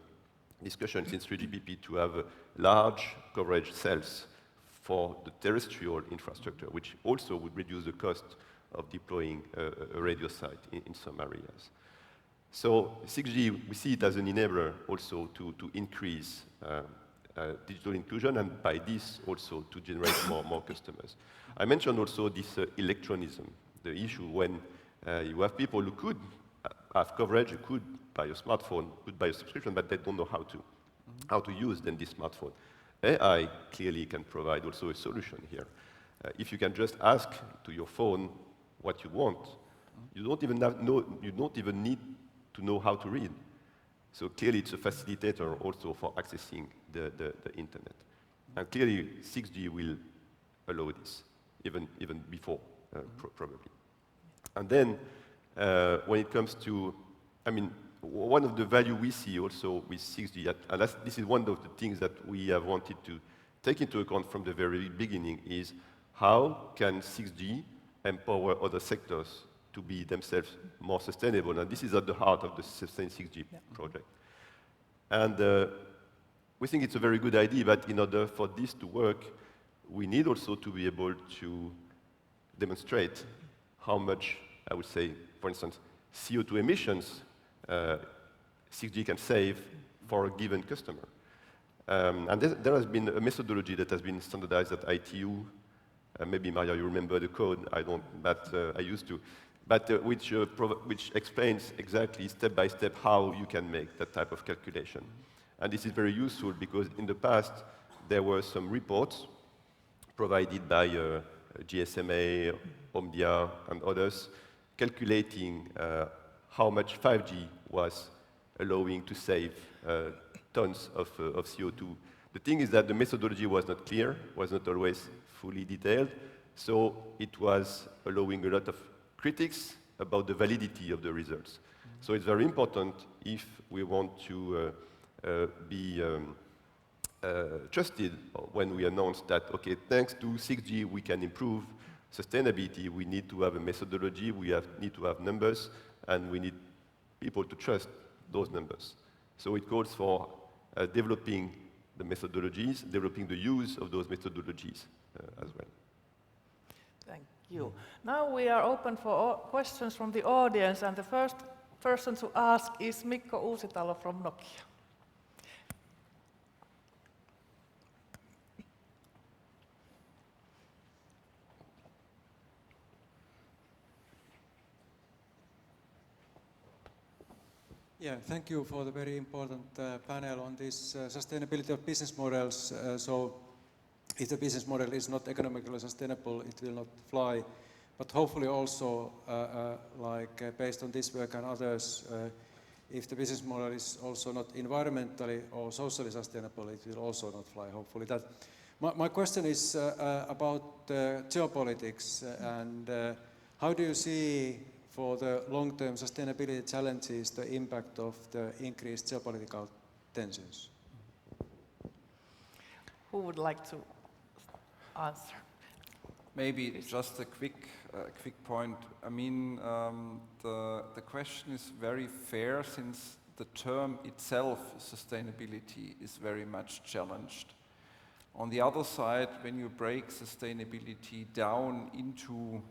discussions in 3GPP to have large coverage cells for the terrestrial infrastructure, which also would reduce the cost of deploying a radio site in some areas. So 6G, we see it as an enabler also to increase digital inclusion and by this also to generate more customers. I mentioned also this electronism, the issue when you have people who could have coverage, who could buy a smartphone, could buy a subscription, but they don't know how to use then this smartphone. AI clearly can provide also a solution here. If you can just ask to your phone what you want, you don't even need to know how to read. So clearly it's a facilitator also for accessing the internet. And clearly 6G will allow this, even before, probably. And then when it comes to, I mean, one of the value we see also with 6G, and this is one of the things that we have wanted to take into account from the very beginning, is how can 6G empower other sectors to be themselves more sustainable? And this is at the heart of the Sustain 6G project. And we think it's a very good idea, but in order for this to work, we need also to be able to demonstrate how much, I would say, for instance, CO2 emissions 6G can save for a given customer. And there has been a methodology that has been standardized at ITU. Maybe, Marja, you remember the code. I don't, but I used to. But which explains exactly, step by step, how you can make that type of calculation. And this is very useful because in the past, there were some reports provided by GSMA, Omdia, and others, calculating how much 5G was allowing to save tons of CO2. The thing is that the methodology was not clear, was not always fully detailed, so it was allowing a lot of critics about the validity of the results. So it's very important if we want to be trusted when we announce that, okay, thanks to 6G we can improve sustainability, we need to have a methodology, need to have numbers, and we need people to trust those numbers. So it calls for developing the methodologies, developing the use of those methodologies as well. Thank you. Now we are open for questions from the audience, and the first person to ask is Mikko Uusitalo from Nokia. Yeah, thank you for the very important panel on this sustainability of business models. So if the business model is not economically sustainable, it will not fly. But hopefully also, based on this work and others, if the business model is also not environmentally or socially sustainable, it will also not fly, hopefully. My question is about geopolitics, and how do you see for the long-term sustainability challenges the impact of the increased geopolitical tensions? Who would like to answer? Maybe just a quick point. I mean, the question is very fair since the term itself, sustainability, is very much challenged. On the other side, when you break sustainability down into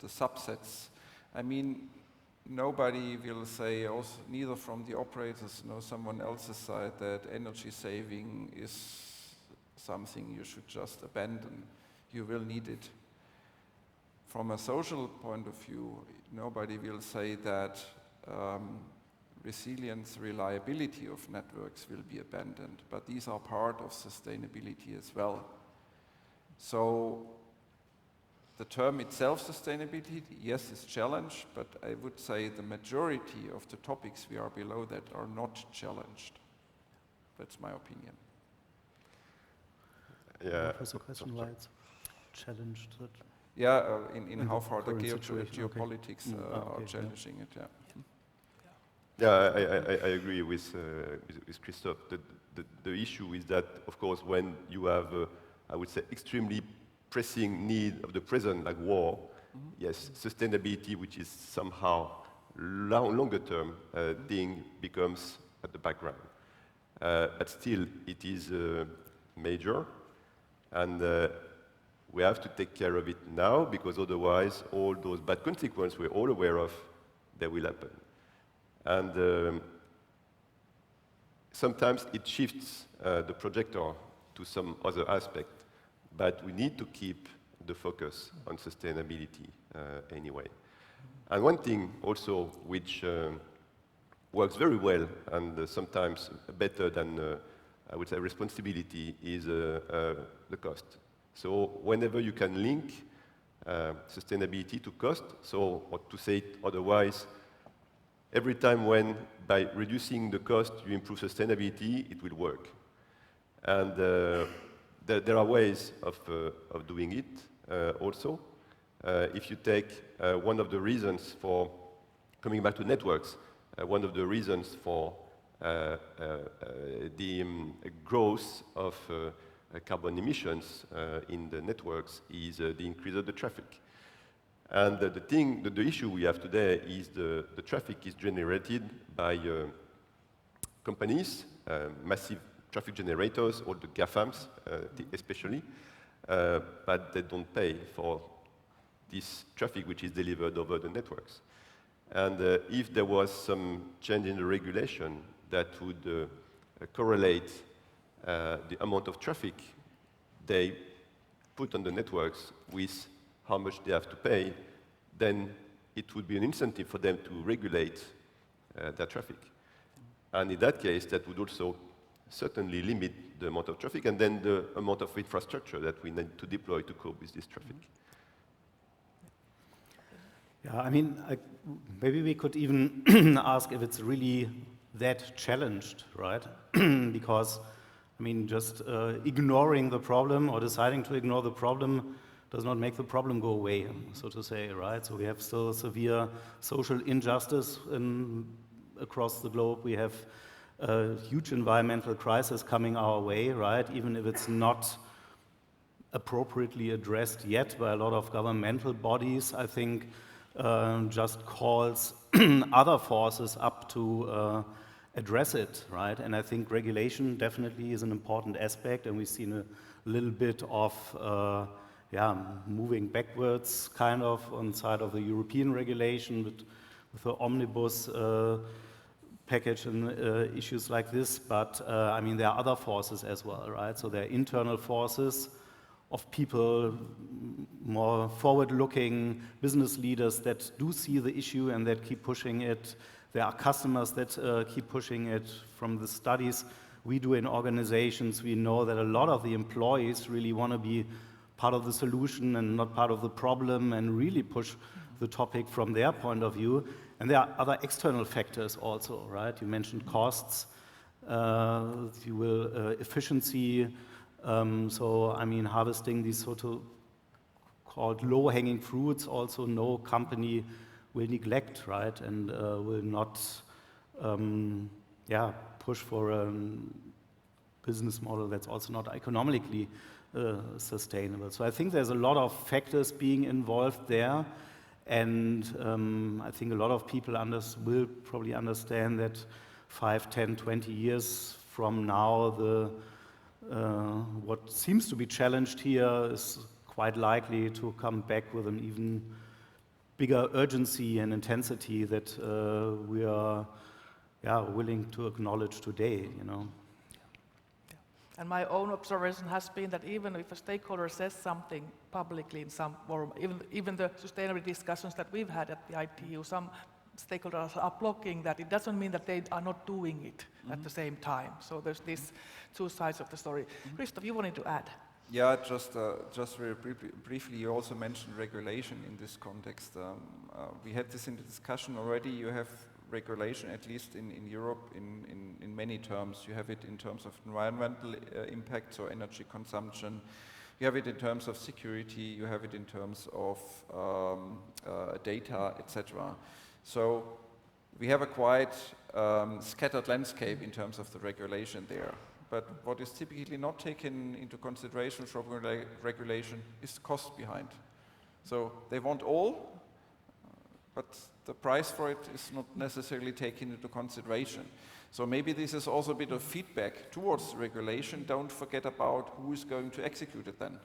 the subsets, I mean, nobody will say, also, neither from the operators nor someone else's side, that energy saving is something you should just abandon. You will need it. From a social point of view, nobody will say that resilience, reliability of networks will be abandoned, but these are part of sustainability as well. So the term itself, sustainability, yes, is challenged, but I would say the majority of the topics we are below that are not challenged. That's my opinion. Yeah. First question, why it's challenged? Yeah, in how far the current situation, geopolitics are challenging it, yeah. Yeah, I agree with Christoph. The issue is that, of course, when you have, I would say, extremely pressing need of the present, like war, yes, sustainability, which is somehow longer term thing, becomes at the background. But still, it is major, and we have to take care of it now, because otherwise, all those bad consequences we're all aware of, they will happen. And sometimes it shifts the projector to some other aspect, but we need to keep the focus on sustainability anyway. And one thing also which works very well and sometimes better than, I would say, responsibility is the cost. So whenever you can link sustainability to cost, so, or to say it otherwise, every time when by reducing the cost you improve sustainability, it will work. And there are ways of doing it also. If you take one of the reasons for, coming back to networks, one of the reasons for the growth of carbon emissions in the networks is the increase of the traffic. And the issue we have today is the traffic is generated by companies, massive traffic generators, or the GAFAMs especially, but they don't pay for this traffic which is delivered over the networks. And if there was some change in the regulation that would correlate the amount of traffic they put on the networks with how much they have to pay, then it would be an incentive for them to regulate their traffic. And in that case, that would also certainly limit the amount of traffic and then the amount of infrastructure that we need to deploy to cope with this traffic. Yeah, I mean, maybe we could even ask if it's really that challenged, right? Because, I mean, just ignoring the problem or deciding to ignore the problem does not make the problem go away, so to say, right? So we have still severe social injustice across the globe. We have a huge environmental crisis coming our way, right? Even if it's not appropriately addressed yet by a lot of governmental bodies, I think just calls other forces up to address it, right? And I think regulation definitely is an important aspect, and we've seen a little bit of moving backwards kind of on the side of the European regulation with the omnibus package and issues like this. But I mean, there are other forces as well, right? So there are internal forces of people, more forward-looking business leaders that do see the issue and that keep pushing it. There are customers that keep pushing it. From the studies we do in organizations, we know that a lot of the employees really want to be part of the solution and not part of the problem and really push the topic from their point of view. And there are other external factors also, right? You mentioned costs, efficiency. So, I mean, harvesting these so-called low-hanging fruits also no company will neglect, right? And will not, push for a business model that's also not economically sustainable. So I think there's a lot of factors being involved there. And I think a lot of people will probably understand that 5, 10, 20 years from now, what seems to be challenged here is quite likely to come back with an even bigger urgency and intensity that we are willing to acknowledge today, you know. And my own observation has been that even if a stakeholder says something publicly in some forum, even the sustainability discussions that we've had at the ITU, some stakeholders are blocking that. It doesn't mean that they are not doing it at the same time. So there's these two sides of the story. Christoph, you wanted to add? Yeah, just very briefly, you also mentioned regulation in this context. We had this in the discussion already. You have regulation, at least in Europe, in many terms. You have it in terms of environmental impact, so energy consumption. You have it in terms of security. You have it in terms of data, etc. So we have a quite scattered landscape in terms of the regulation there. But what is typically not taken into consideration from regulation is the cost behind. So they want all, but the price for it is not necessarily taken into consideration. So maybe this is also a bit of feedback towards regulation. Don't forget about who is going to execute it then.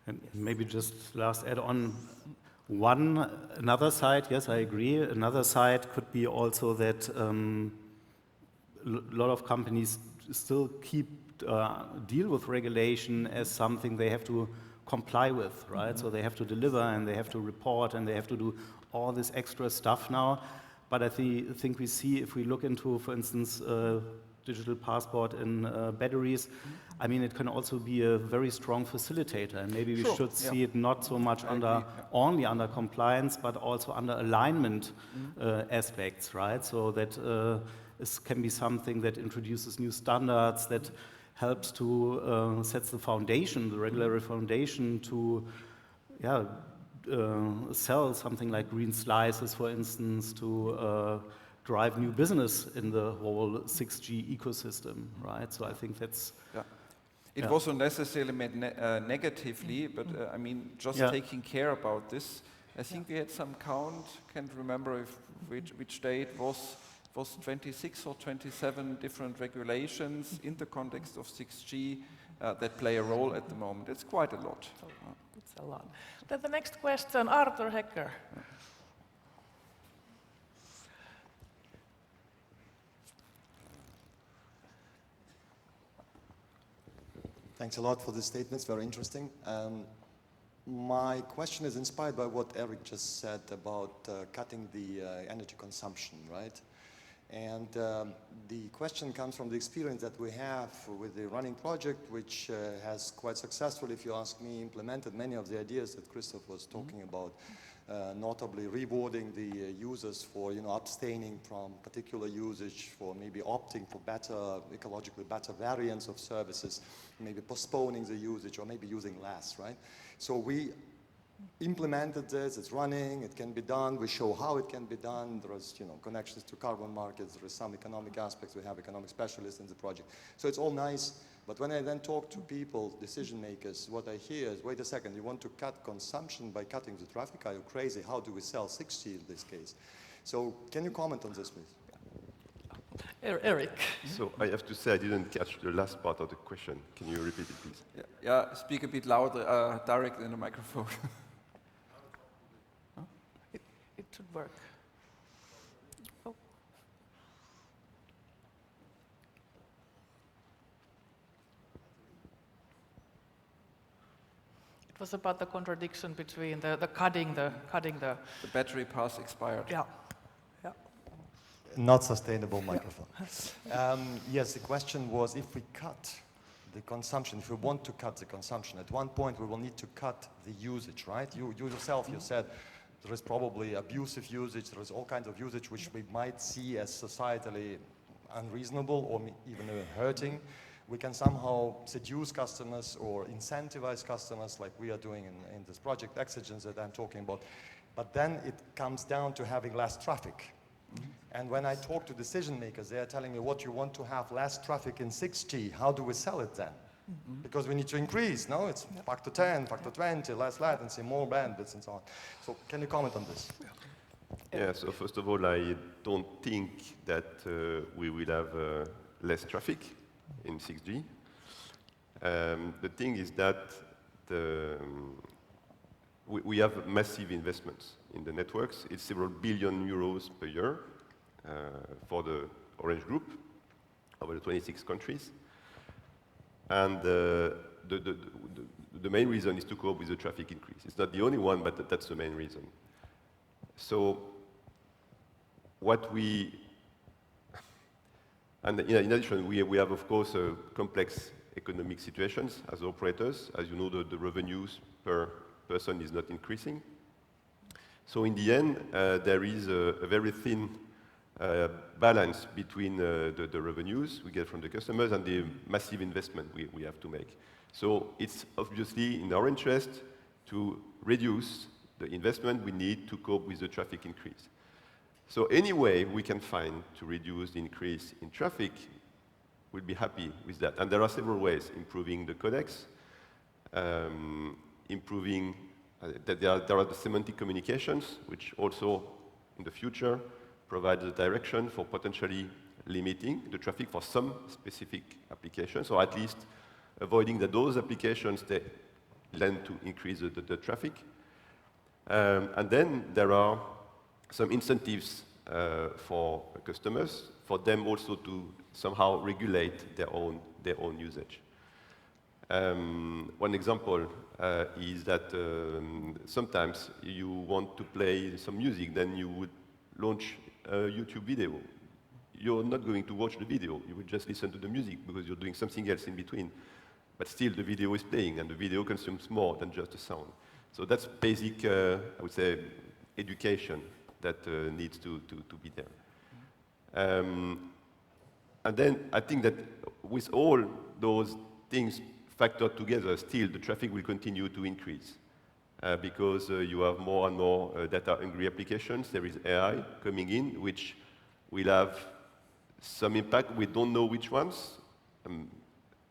And maybe just last add on another side, yes, I agree. Another side could be also that a lot of companies still deal with regulation as something they have to comply with, right? So they have to deliver and they have to report and they have to do all this extra stuff now. But I think we see, if we look into, for instance, digital passport in batteries, I mean, it can also be a very strong facilitator. And maybe we should see it not so much only under compliance, but also under alignment aspects, right? So that this can be something that introduces new standards, that helps to set the foundation, the regulatory foundation to sell something like green slices, for instance, to drive new business in the whole 6G ecosystem, right? So I think that's... Yeah. It wasn't necessarily meant negatively, but I mean, just taking care about this. I think we had some count, can't remember which day it was 26 or 27 different regulations in the context of 6G that play a role at the moment. It's quite a lot. It's a lot. Then the next question, Arthur Hecker. Thanks a lot for the statements, very interesting. My question is inspired by what Eric just said about cutting the energy consumption, right? And the question comes from the experience that we have with the running project, which has quite successfully, if you ask me, implemented many of the ideas that Christoph was talking about, notably rewarding the users for abstaining from particular usage, for maybe opting for better, ecologically better variants of services, maybe postponing the usage or maybe using less, right? So we implemented this, it's running, it can be done, we show how it can be done, there is connections to carbon markets, there is some economic aspects, we have economic specialists in the project. So it's all nice, but when I then talk to people, decision makers, what I hear is, wait a second, you want to cut consumption by cutting the traffic? Are you crazy? How do we sell 6G in this case? So can you comment on this, please? Eric. So I have to say I didn't catch the last part of the question. Can you repeat it, please? Yeah, speak a bit louder, direct in the microphone. It should work. Oh. It was about the contradiction between the cutting the. The battery pass expired. Yeah. Yeah. Not sustainable microphone. Yes, the question was if we cut the consumption, if we want to cut the consumption, at one point we will need to cut the usage, right? You yourself, you said there is probably abusive usage, there is all kinds of usage which we might see as societally unreasonable or even hurting. We can somehow seduce customers or incentivize customers like we are doing in this project Exigence that I'm talking about. But then it comes down to having less traffic. And when I talk to decision makers, they are telling me, what you want to have less traffic in 6G, how do we sell it then? Because we need to increase, no? It's factor 10, factor 20, less latency, more bandwidth and so on. So can you comment on this? Yeah, so first of all, I don't think that we will have less traffic in 6G. The thing is that we have massive investments in the networks. It's several billion euros per year for the Orange Group over the 26 countries. And the main reason is to cope with the traffic increase. It's not the only one, but that's the main reason. So and in addition, we have, of course, complex economic situations as operators. As you know, the revenues per person is not increasing. So in the end, there is a very thin balance between the revenues we get from the customers and the massive investment we have to make. So it's obviously in our interest to reduce the investment we need to cope with the traffic increase. So any way we can find to reduce the increase in traffic, we'll be happy with that. And there are several ways: improving the codecs, improving there are the semantic communications, which also in the future provide the direction for potentially limiting the traffic for some specific applications, or at least avoiding that those applications that lend to increase the traffic. And then there are some incentives for customers, for them also to somehow regulate their own usage. One example is that sometimes you want to play some music, then you would launch a YouTube video. You're not going to watch the video, you would just listen to the music because you're doing something else in between. But still the video is playing, and the video consumes more than just the sound. So that's basic, I would say, education that needs to be there. And then I think that with all those things factored together, still the traffic will continue to increase because you have more and more data-hungry applications. There is AI coming in, which will have some impact. We don't know which ones.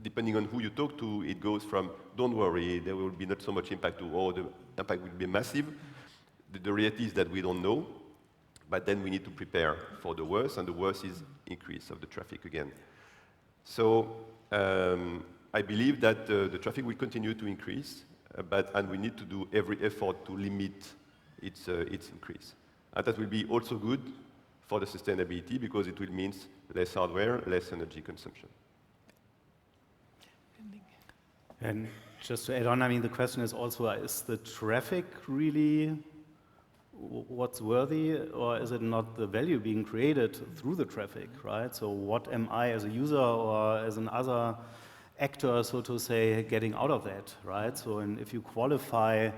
Depending on who you talk to, it goes from, don't worry, there will be not so much impact, to, oh, the impact will be massive. The reality is that we don't know, but then we need to prepare for the worst, and the worst is increase of the traffic again. So I believe that the traffic will continue to increase, and we need to do every effort to limit its increase. And that will be also good for the sustainability, because it will mean less hardware, less energy consumption. And just to add on, I mean, the question is also, is the traffic really what's worthy, or is it not the value being created through the traffic, right? So what am I as a user or as an other actor, so to say, getting out of that, right? So if you qualify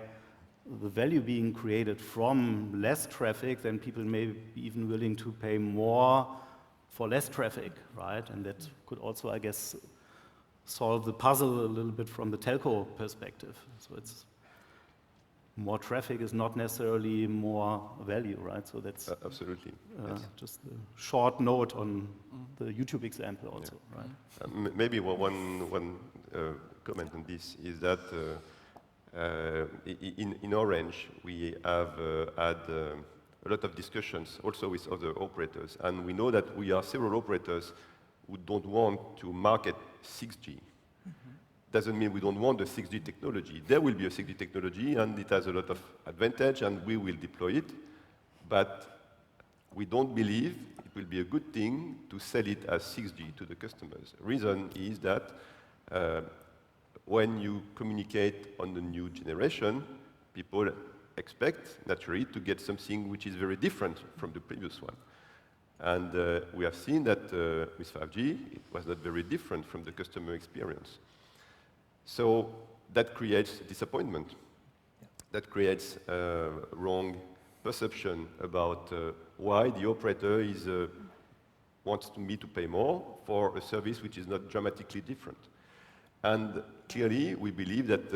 the value being created from less traffic, then people may be even willing to pay more for less traffic, right? And that could also, I guess, solve the puzzle a little bit from the telco perspective. So it's more traffic is not necessarily more value, right? So that's absolutely just a short note on the YouTube example also, right? Maybe one comment on this is that in Orange we have had a lot of discussions also with other operators, and we know that we are several operators who don't want to market 6G. Doesn't mean we don't want the 6G technology. There will be a 6G technology, and it has a lot of advantage, and we will deploy it. But we don't believe it will be a good thing to sell it as 6G to the customers. Reason is that when you communicate on the new generation, people expect, naturally, to get something which is very different from the previous one. And we have seen that with 5G, it was not very different from the customer experience. So that creates disappointment. That creates wrong perception about why the operator wants me to pay more for a service which is not dramatically different. And clearly, we believe that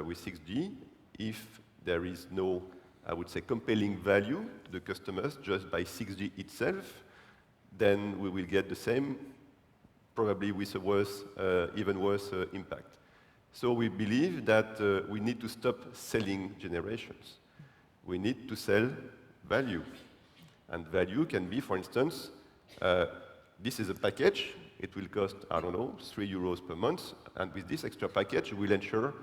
with 6G, if there is no, I would say, compelling value to the customers just by 6G itself, then we will get the same, probably with a even worse impact. So we believe that we need to stop selling generations. We need to sell value. And value can be, for instance, this is a package. It will cost, I don't know, 3 euros per month. And with this extra package, we'll ensure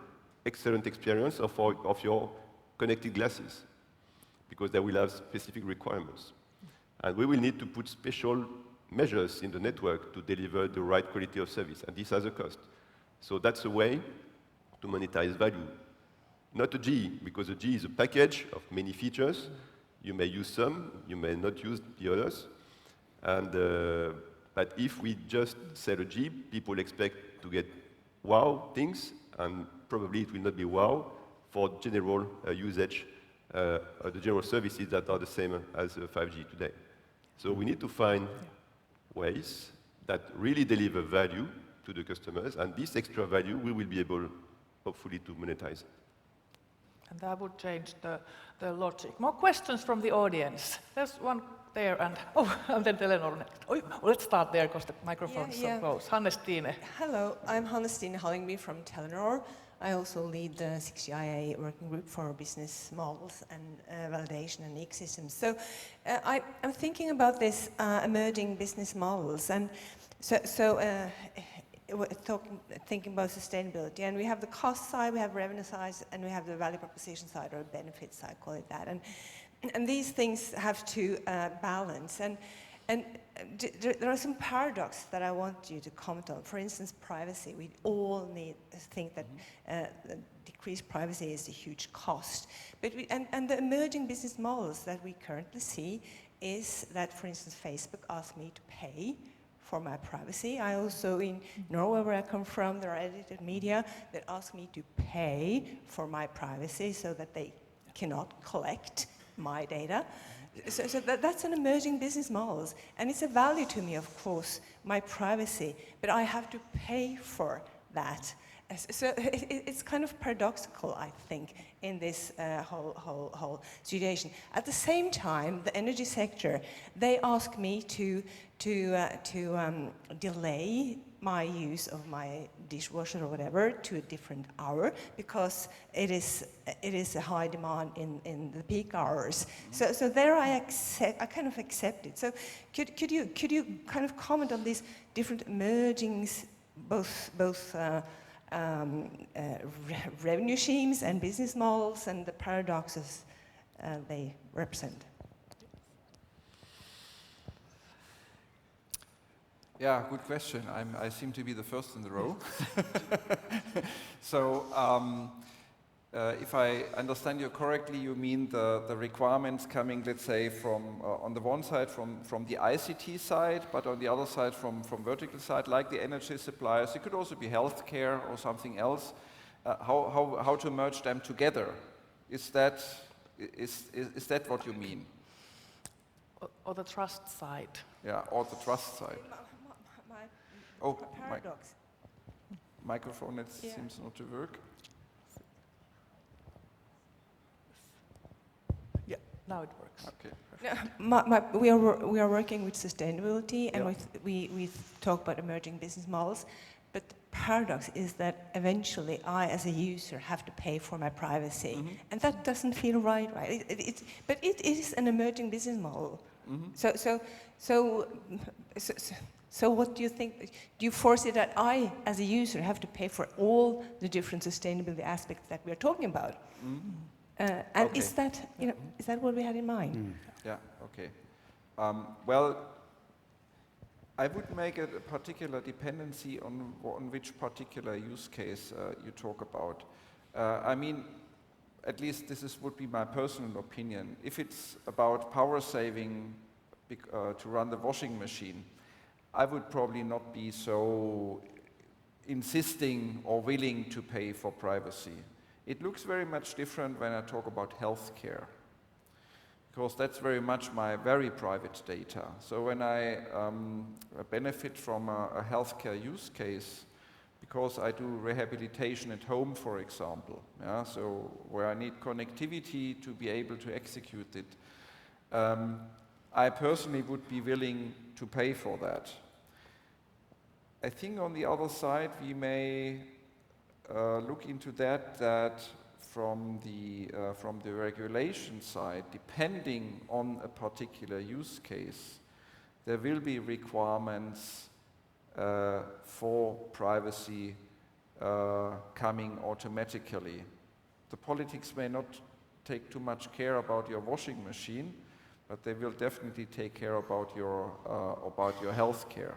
excellent experience of your connected glasses, because they will have specific requirements. And we will need to put special measures in the network to deliver the right quality of service. And this has a cost. So that's a way to monetize value. Not a G, because a G is a package of many features. You may use some, you may not use the others. And, but if we just sell a G, people expect to get wow things, and probably it will not be wow for general usage, the general services that are the same as 5G today. So we need to find ways that really deliver value to the customers, and this extra value we will be able, hopefully, to monetize. And that would change the logic. More questions from the audience. There's one there, and then Telenor next. Oh, let's start there because the microphone is so close. Hanne-Stine. Hello, I'm Hanne-Stine Hallingby from Telenor. I also lead the 6GIA working group for business models and validation and ecosystems. So I'm thinking about this emerging business models, and thinking about sustainability. And we have the cost side, we have revenue side, and we have the value proposition side, or benefit side, call it that. And these things have to balance. And there are some paradoxes that I want you to comment on. For instance, privacy. We all think that decreased privacy is a huge cost. But and the emerging business models that we currently see is that, for instance, Facebook asked me to pay for my privacy. I also, in Norway, where I come from, there are edited media that ask me to pay for my privacy so that they cannot collect my data. So that's an emerging business model. And it's a value to me, of course, my privacy, but I have to pay for that. So it's kind of paradoxical, I think, in this whole situation. At the same time, the energy sector, they ask me to delay my use of my dishwasher or whatever to a different hour because it is a high demand in the peak hours. So there I kind of accept it. So could you kind of comment on these different emergings, both revenue schemes and business models and the paradoxes they represent? Yeah, good question. I seem to be the first in the row. So If I understand you correctly, you mean the requirements coming, let's say, from on the one side from the ICT side, but on the other side from vertical side, like the energy suppliers. It could also be healthcare or something else. How to merge them together? Is that what you mean? Or the trust side. Yeah, or the trust side. Paradox. Microphone, it seems not to work. Yeah, now it works. Okay. We are working with sustainability, and we talk about emerging business models. But the paradox is that eventually I, as a user, have to pay for my privacy, and that doesn't feel right. But it is an emerging business model. So what do you think? Do you foresee that I, as a user, have to pay for all the different sustainability aspects that we are talking about? And is that is that what we had in mind? Yeah. Okay. Well, I would make a particular dependency on which particular use case you talk about. I mean, at least this would be my personal opinion. If it's about power saving to run the washing machine, I would probably not be so insisting or willing to pay for privacy. It looks very much different when I talk about healthcare, because that's very much my very private data. So when I benefit from a healthcare use case, because I do rehabilitation at home, for example, so where I need connectivity to be able to execute it, I personally would be willing to pay for that. I think on the other side, we may look into that from the regulation side, depending on a particular use case, there will be requirements for privacy coming automatically. The politics may not take too much care about your washing machine, but they will definitely take care about your health care.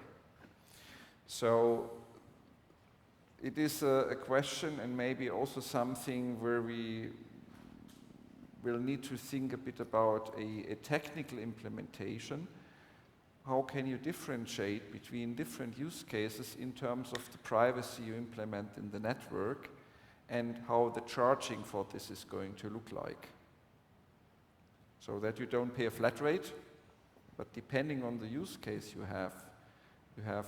So it is a question, and maybe also something where we will need to think a bit about a technical implementation. How can you differentiate between different use cases in terms of the privacy you implement in the network, and how the charging for this is going to look like? So that you don't pay a flat rate, but depending on the use case you have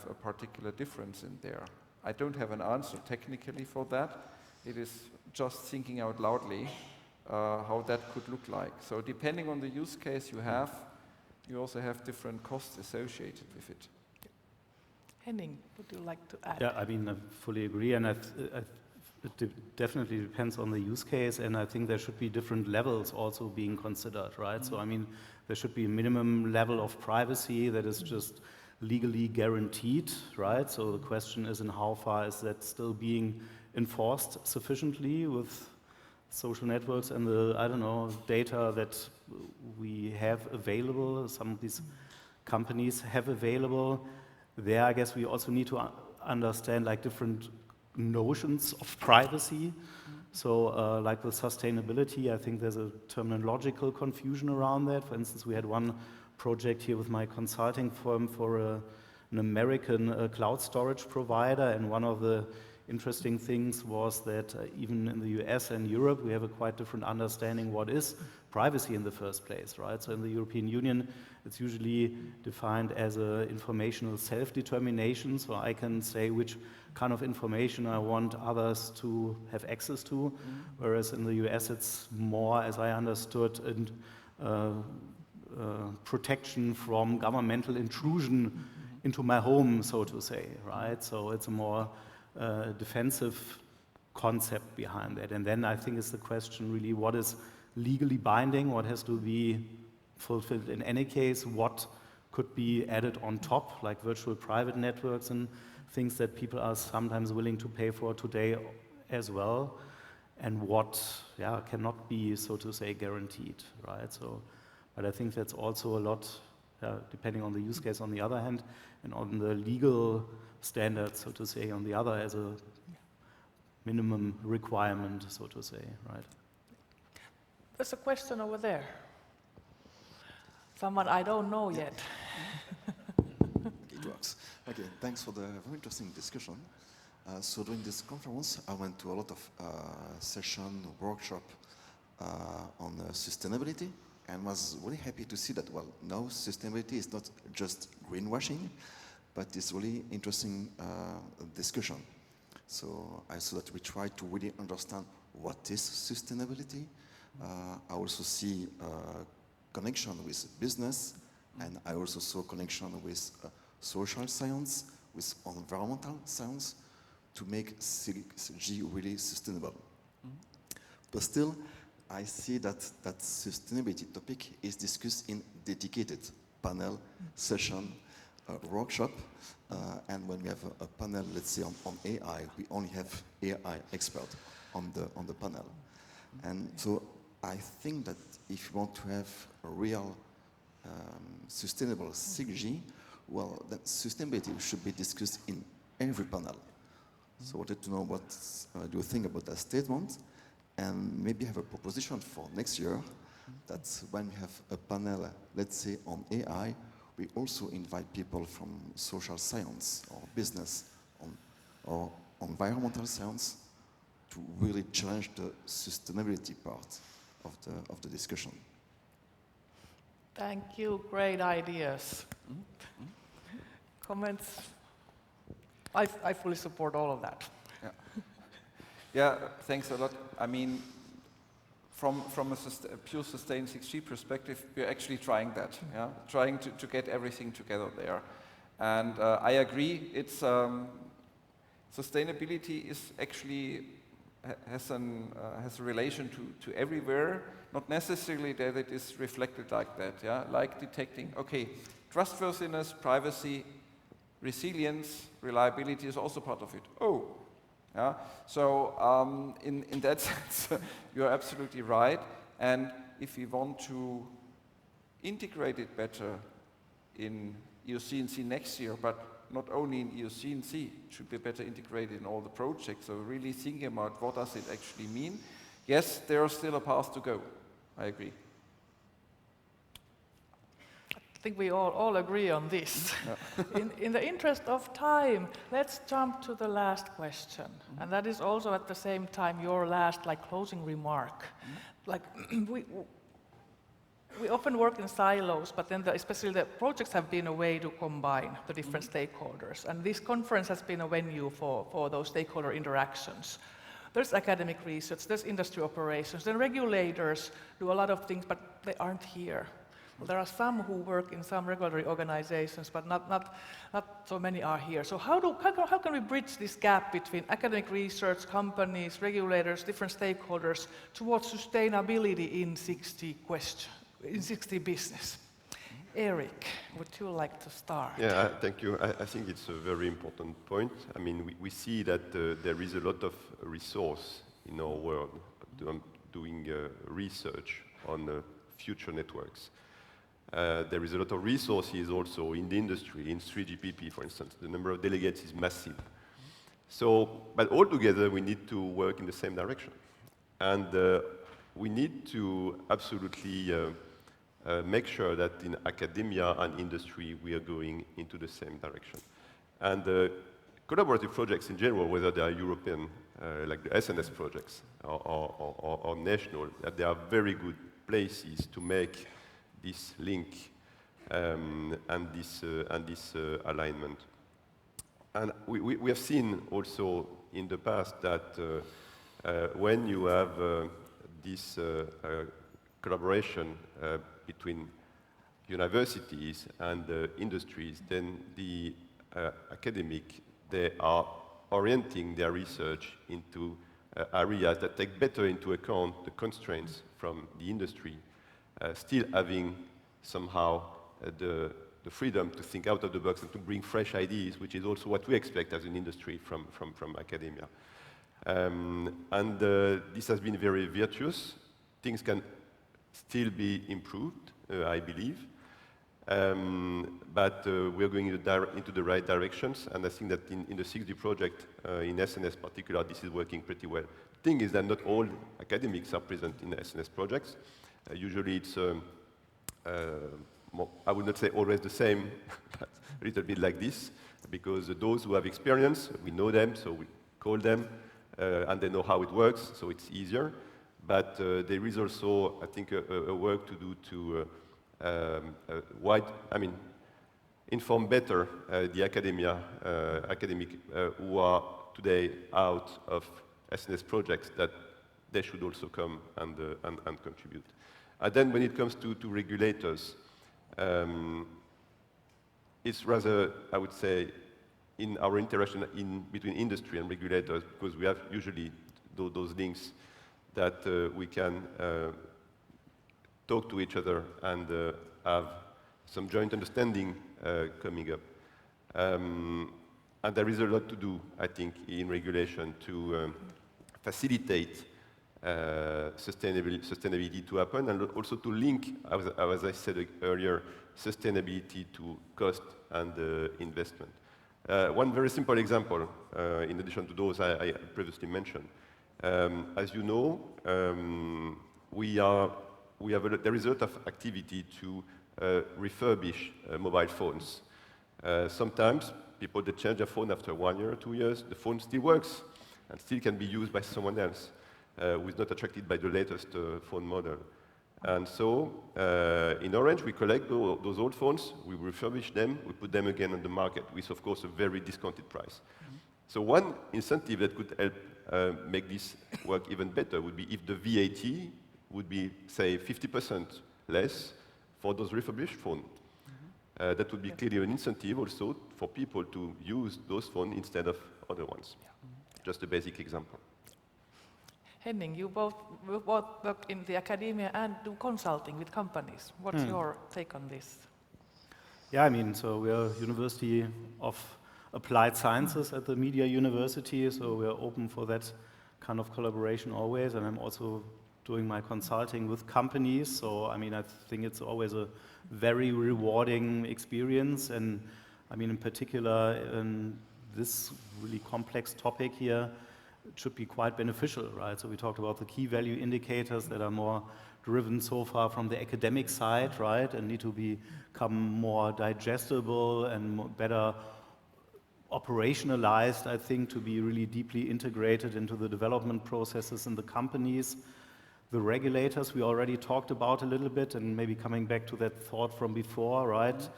a particular difference in there. I don't have an answer technically for that. It is just thinking out loudly how that could look like. So depending on the use case you also have different costs associated with it. Henning, would you like to add? Yeah, I mean, I fully agree, and it definitely depends on the use case, and I think there should be different levels also being considered, right? So, I mean, there should be a minimum level of privacy that is just legally guaranteed, right? So the question is, in how far is that still being enforced sufficiently with social networks and the, I don't know, data that we have available, some of these companies have available. There, I guess we also need to understand like different notions of privacy. So like with sustainability, I think there's a terminological confusion around that. For instance, we had one project here with my consulting firm for an American cloud storage provider, and one of the interesting things was that even in the US and Europe, we have a quite different understanding what is privacy in the first place, right? So in the European Union, it's usually defined as an informational self-determination, so I can say which kind of information I want others to have access to, whereas in the US it's more, as I understood, protection from governmental intrusion into my home, so to say, right? So it's a more defensive concept behind that. And then I think it's the question really, what is legally binding, what has to be fulfilled in any case, what could be added on top, like virtual private networks and things that people are sometimes willing to pay for today as well, and what cannot be, so to say, guaranteed, right? So, but I think that's also a lot depending on the use case on the other hand, and on the legal standards, so to say, on the other, as a minimum requirement, so to say, right? There's a question over there. Someone I don't know yet. It works. Okay, thanks for the very interesting discussion. So during this conference, I went to a lot of session, workshop on sustainability, and was really happy to see that, well, now sustainability is not just greenwashing, but it's really interesting discussion. So I saw that we try to really understand what is sustainability. I also see connection with business, and I also saw connection with social science, with environmental science, to make CG really sustainable. But still, I see that that sustainability topic is discussed in dedicated panel, session, workshop, and when we have a panel, let's say on AI, we only have AI expert on the panel. And so I think that if you want to have a real sustainable 6G, well, that sustainability should be discussed in every panel. So I wanted to know what do you think about that statement, and maybe have a proposition for next year, that when we have a panel, let's say on AI, we also invite people from social science or business or environmental science to really challenge the sustainability part of the discussion. Thank you, great ideas. Comments? I fully support all of that. Yeah, yeah, thanks a lot. I mean, from a pure Sustain 6G perspective, we're actually trying that, yeah? Trying to get everything together there. And I agree, it's sustainability is actually has a relation to everywhere, not necessarily that it is reflected like that, yeah? Like detecting, okay, trustworthiness, privacy, resilience, reliability is also part of it. Oh, yeah. So in that sense, you're absolutely right. And if we want to integrate it better in EuCNC next year, but not only in EuCNC, it should be better integrated in all the projects. So really thinking about what does it actually mean. Yes, there is still a path to go. I agree. I think we all agree on this. Yeah. In the interest of time, let's jump to the last question. And that is also at the same time your last closing remark. Like we often work in silos, but then especially the projects have been a way to combine the different stakeholders. And this conference has been a venue for those stakeholder interactions. There's academic research, there's industry operations, then regulators do a lot of things, but they aren't here. Well, there are some who work in some regulatory organizations, but not so many are here. So how can we bridge this gap between academic research, companies, regulators, different stakeholders towards sustainability in 6G business? Eric, would you like to start? Yeah, thank you. I think it's a very important point. I mean, we see that there is a lot of resource in our world doing research on future networks. There is a lot of resources also in the industry, in 3GPP, for instance. The number of delegates is massive. So, but all together, we need to work in the same direction. And we need to absolutely make sure that in academia and industry, we are going into the same direction. And collaborative projects in general, whether they are European, like the SNS projects, or national, they are very good places to make this link and this alignment. And we have seen also in the past that when you have this collaboration between universities and industries, then the academic, they are orienting their research into areas that take better into account the constraints from the industry, still having somehow the freedom to think out of the box and to bring fresh ideas, which is also what we expect as an industry from academia. And this has been very virtuous. Things can still be improved, I believe. But we're going into the right directions, and I think that in the 6G project, in SNS particular, this is working pretty well. The thing is that not all academics are present in SNS projects. Usually it's, I would not say always the same, but a little bit like this, because those who have experience, we know them, so we call them, and they know how it works, so it's easier. But there is also, I think, a work to do to inform better the academic who are today out of SNS projects, that they should also come and contribute. And then when it comes to regulators, it's rather, I would say, in our interaction between industry and regulators, because we have usually those links that we can talk to each other and have some joint understanding coming up. And there is a lot to do, I think, in regulation to facilitate sustainability to happen, and also to link, as I said earlier, sustainability to cost and investment. One very simple example, in addition to those I previously mentioned. As you know, there is a lot of activity to refurbish mobile phones. Sometimes people that change their phone after 1 year or 2 years, the phone still works and still can be used by someone else who is not attracted by the latest phone model. And so in Orange, we collect those old phones, we refurbish them, we put them again on the market with, of course, a very discounted price. So one incentive that could help make this work even better would be if the VAT would be, say, 50% less for those refurbished phones. That would be clearly an incentive also for people to use those phones instead of other ones. Just a basic example. Henning, you both work in the academia and do consulting with companies. What's your take on this? Yeah, I mean, so we are University of Applied Sciences at the Media University, so we are open for that kind of collaboration always, and I'm also doing my consulting with companies, so I mean, I think it's always a very rewarding experience, and I mean, in particular, in this really complex topic here, it should be quite beneficial, right? So we talked about the key value indicators that are more driven so far from the academic side, right, and need to become more digestible and better operationalized, I think, to be really deeply integrated into the development processes in the companies. The regulators we already talked about a little bit, and maybe coming back to that thought from before, right?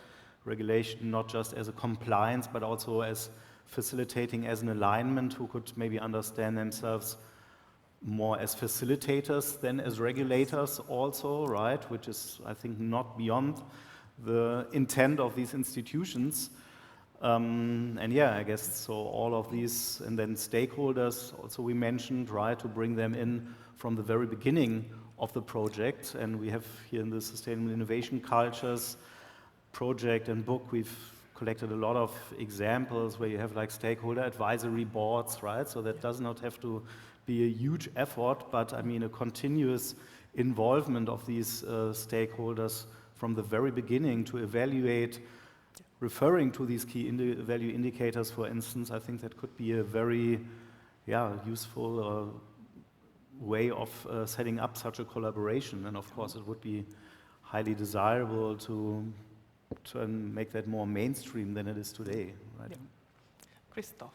Regulation not just as a compliance, but also as facilitating as an alignment, who could maybe understand themselves more as facilitators than as regulators also, right? Which is, I think, not beyond the intent of these institutions. And yeah, I guess so all of these, and then stakeholders also we mentioned, right, to bring them in from the very beginning of the project. And we have here in the Sustainable Innovation Cultures project and book, we've collected a lot of examples where you have like stakeholder advisory boards, right? So that does not have to be a huge effort, but I mean a continuous involvement of these stakeholders from the very beginning to evaluate, referring to these key value indicators, for instance. I think that could be a very useful way of setting up such a collaboration. And of course, it would be highly desirable to make that more mainstream than it is today, right? Yeah. Christoph.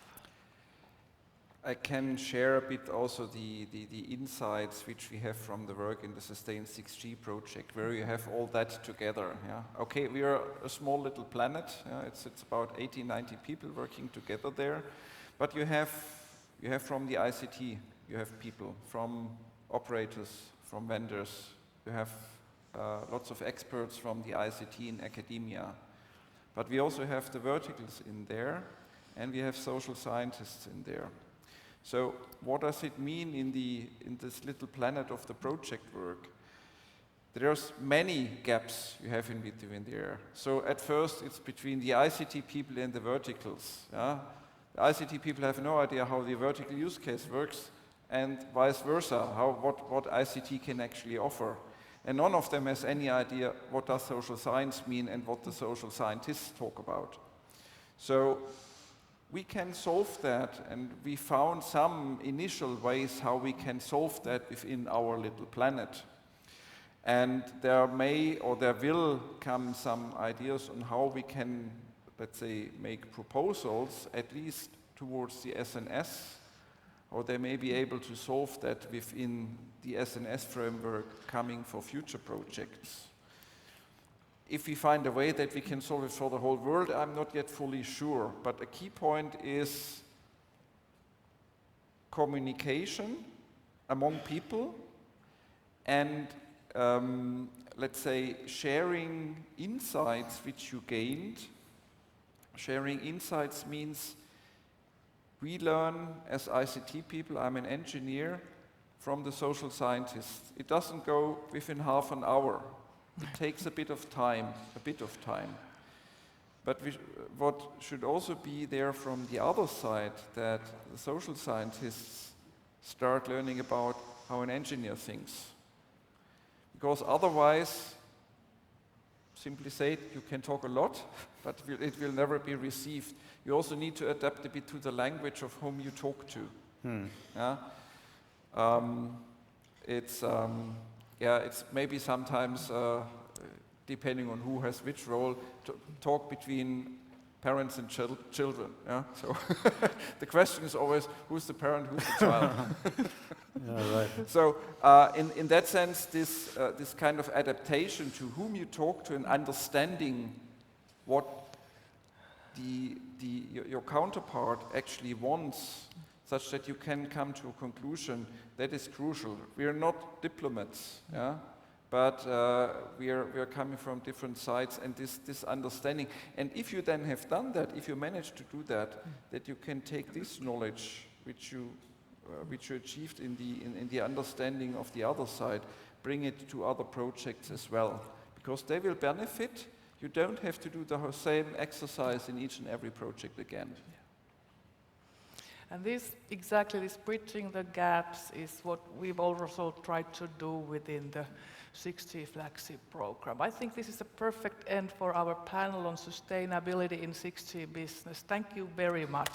I can share a bit also the insights which we have from the work in the Sustain 6G project, where you have all that together. Yeah? Okay, we are a small little planet. Yeah? It's about 80, 90 people working together there. But you have from the ICT, you have people, from operators, from vendors. You have lots of experts from the ICT in academia. But we also have the verticals in there, and we have social scientists in there. So what does it mean in this little planet of the project work? There's many gaps you have in between there. So at first it's between the ICT people and the verticals. Yeah? The ICT people have no idea how the vertical use case works, and vice versa, what ICT can actually offer. And none of them has any idea what does social science mean and what the social scientists talk about. So we can solve that, and we found some initial ways how we can solve that within our little planet. And there may or there will come some ideas on how we can, let's say, make proposals, at least towards the SNS, or they may be able to solve that within the SNS framework coming for future projects. If we find a way that we can solve it for the whole world, I'm not yet fully sure, but a key point is communication among people and let's say sharing insights which you gained. Sharing insights means we learn as ICT people, I'm an engineer, from the social scientists. It doesn't go within half an hour. It takes a bit of time. But what should also be there from the other side, that the social scientists start learning about how an engineer thinks. Because otherwise, simply said, you can talk a lot, but it will never be received. You also need to adapt a bit to the language of whom you talk to. Yeah? It's maybe sometimes, depending on who has which role, to talk between parents and children. Yeah? So the question is always, who's the parent, who's the child? Yeah, right. So in that sense, this kind of adaptation to whom you talk to and understanding what your counterpart actually wants, such that you can come to a conclusion, that is crucial. We are not diplomats, yeah? But we are coming from different sides, and this understanding. And if you then have done that, if you manage to do that, that you can take this knowledge which you achieved in the understanding of the other side, bring it to other projects as well, because they will benefit. You don't have to do the same exercise in each and every project again. And this bridging the gaps is what we've also tried to do within the 6G Flagship program. I think this is a perfect end for our panel on sustainability in 6G business. Thank you very much.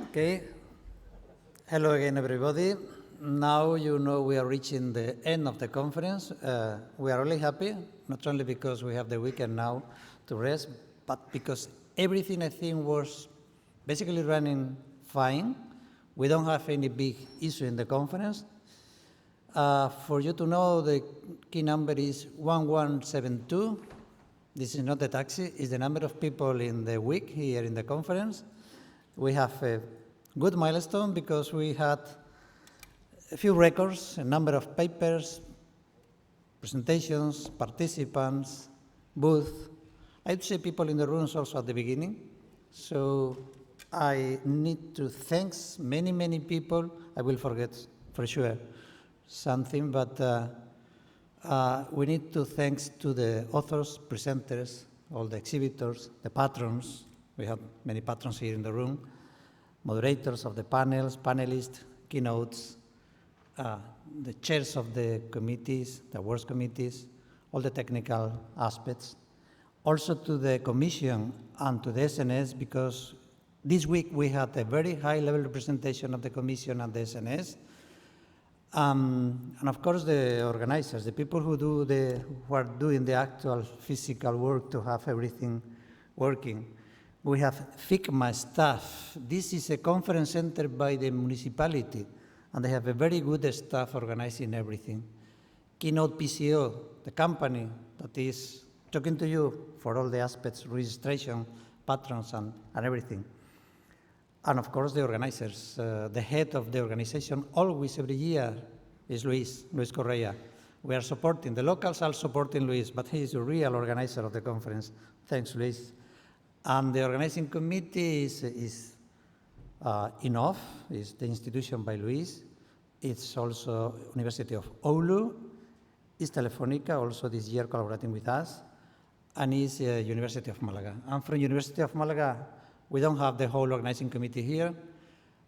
Okay. Hello again, everybody. Now you know we are reaching the end of the conference. We are really happy, not only because we have the weekend now to rest, but because everything, I think, was basically running fine. We don't have any big issue in the conference. For you to know, the key number is 1172. This is not the taxi, it's the number of people in the week here in the conference. We have a good milestone because we had a few records, a number of papers, presentations, participants, booth, I'd say people in the rooms also at the beginning. So I need to thank many, many people. I will forget for sure something, but we need to thank to the authors, presenters, all the exhibitors, the patrons. We have many patrons here in the room, moderators of the panels, panelists, keynotes, the chairs of the committees, the works committees, all the technical aspects. Also to the Commission and to the SNS, because this week we had a very high-level representation of the Commission and the SNS. And of course the organizers, the people who are doing the actual physical work to have everything working. We have Figma staff. This is a conference center by the municipality, and they have a very good staff organizing everything. Keynote PCO, the company that is talking to you for all the aspects, registration, patrons, and everything. And of course, the organizers. The head of the organization, always every year, is Luis Correia. We are supporting, the locals are supporting Luis, but he is the real organizer of the conference. Thanks, Luis. And the organizing committee is enough, is the institution by Luis. It's also Univ.Oulu, is Telefónica, also this year collaborating with us, and is University of Málaga. And from University of Málaga, we don't have the whole organizing committee here,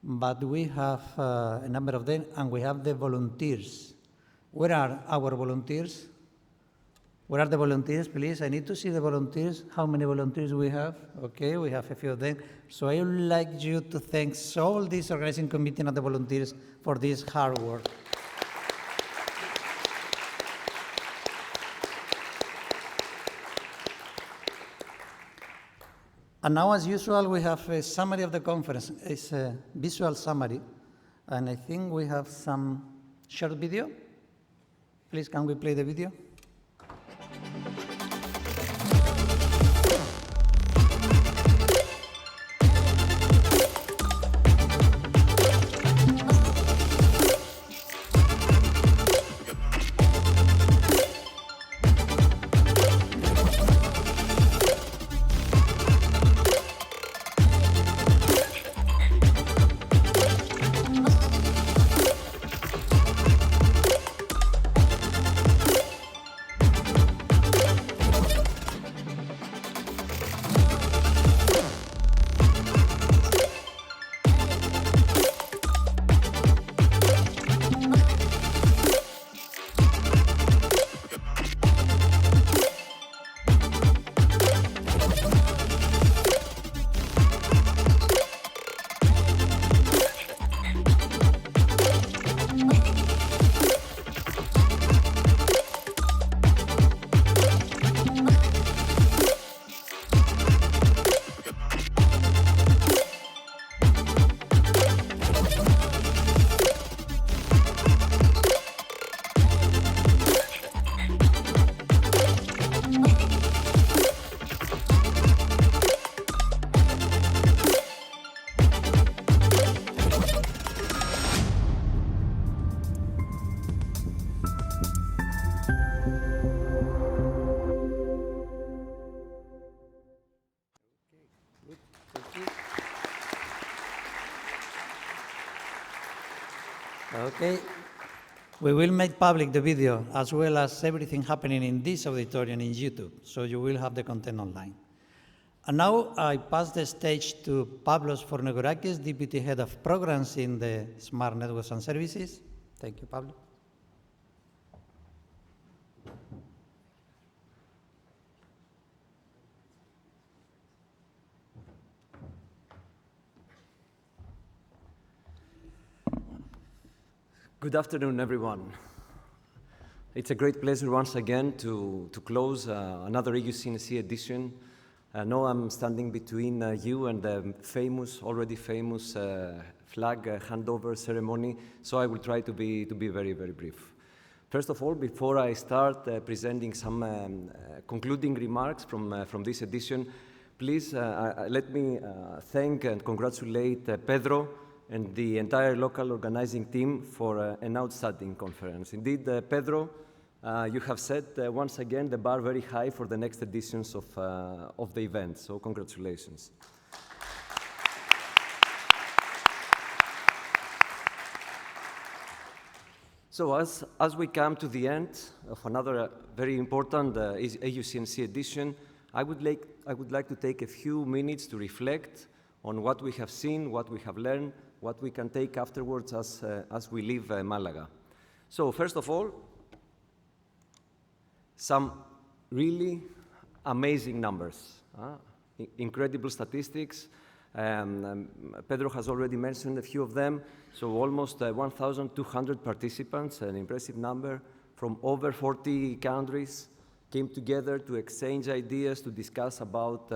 but we have a number of them, and we have the volunteers. Where are our volunteers? Where are the volunteers, please? I need to see the volunteers. How many volunteers we have? Okay, we have a few of them. So I would like you to thank all this organizing committee and the volunteers for this hard work. And now, as usual, we have a summary of the conference. It's a visual summary. And I think we have some short video. Please, can we play the video? Okay. We will make public the video as well as everything happening in this auditorium in YouTube, so you will have the content online. And now I pass the stage to Pavlos Fournogerakis, Deputy Head of Programs in the Smart Networks and Services. Thank you, Pavlos. Good afternoon, everyone. It's a great pleasure once again to close another EuCNC edition. Now I'm standing between you and the already famous flag handover ceremony, so I will try to be very, very brief. First of all, before I start presenting some concluding remarks from this edition, please let me thank and congratulate Pedro and the entire local organizing team for an outstanding conference. Indeed, Pedro You have set, once again, the bar very high for the next editions of the event, so congratulations. So as we come to the end of another very important EuCNC edition, I would like to take a few minutes to reflect on what we have seen, what we have learned, what we can take afterwards as we leave Málaga. So first of all, some really amazing numbers, incredible statistics. Pedro has already mentioned a few of them. So almost 1,200 participants, an impressive number, from over 40 countries came together to exchange ideas, to discuss about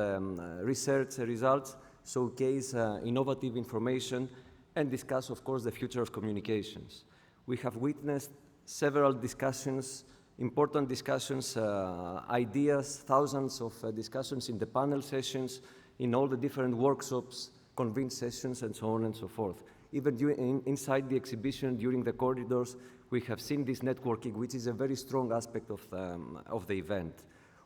research results, showcase innovative information, and discuss, of course, the future of communications. We have witnessed several discussions, important discussions, ideas, thousands of discussions in the panel sessions, in all the different workshops, convened sessions, and so on and so forth. Even inside the exhibition, during the corridors, we have seen this networking, which is a very strong aspect of the event.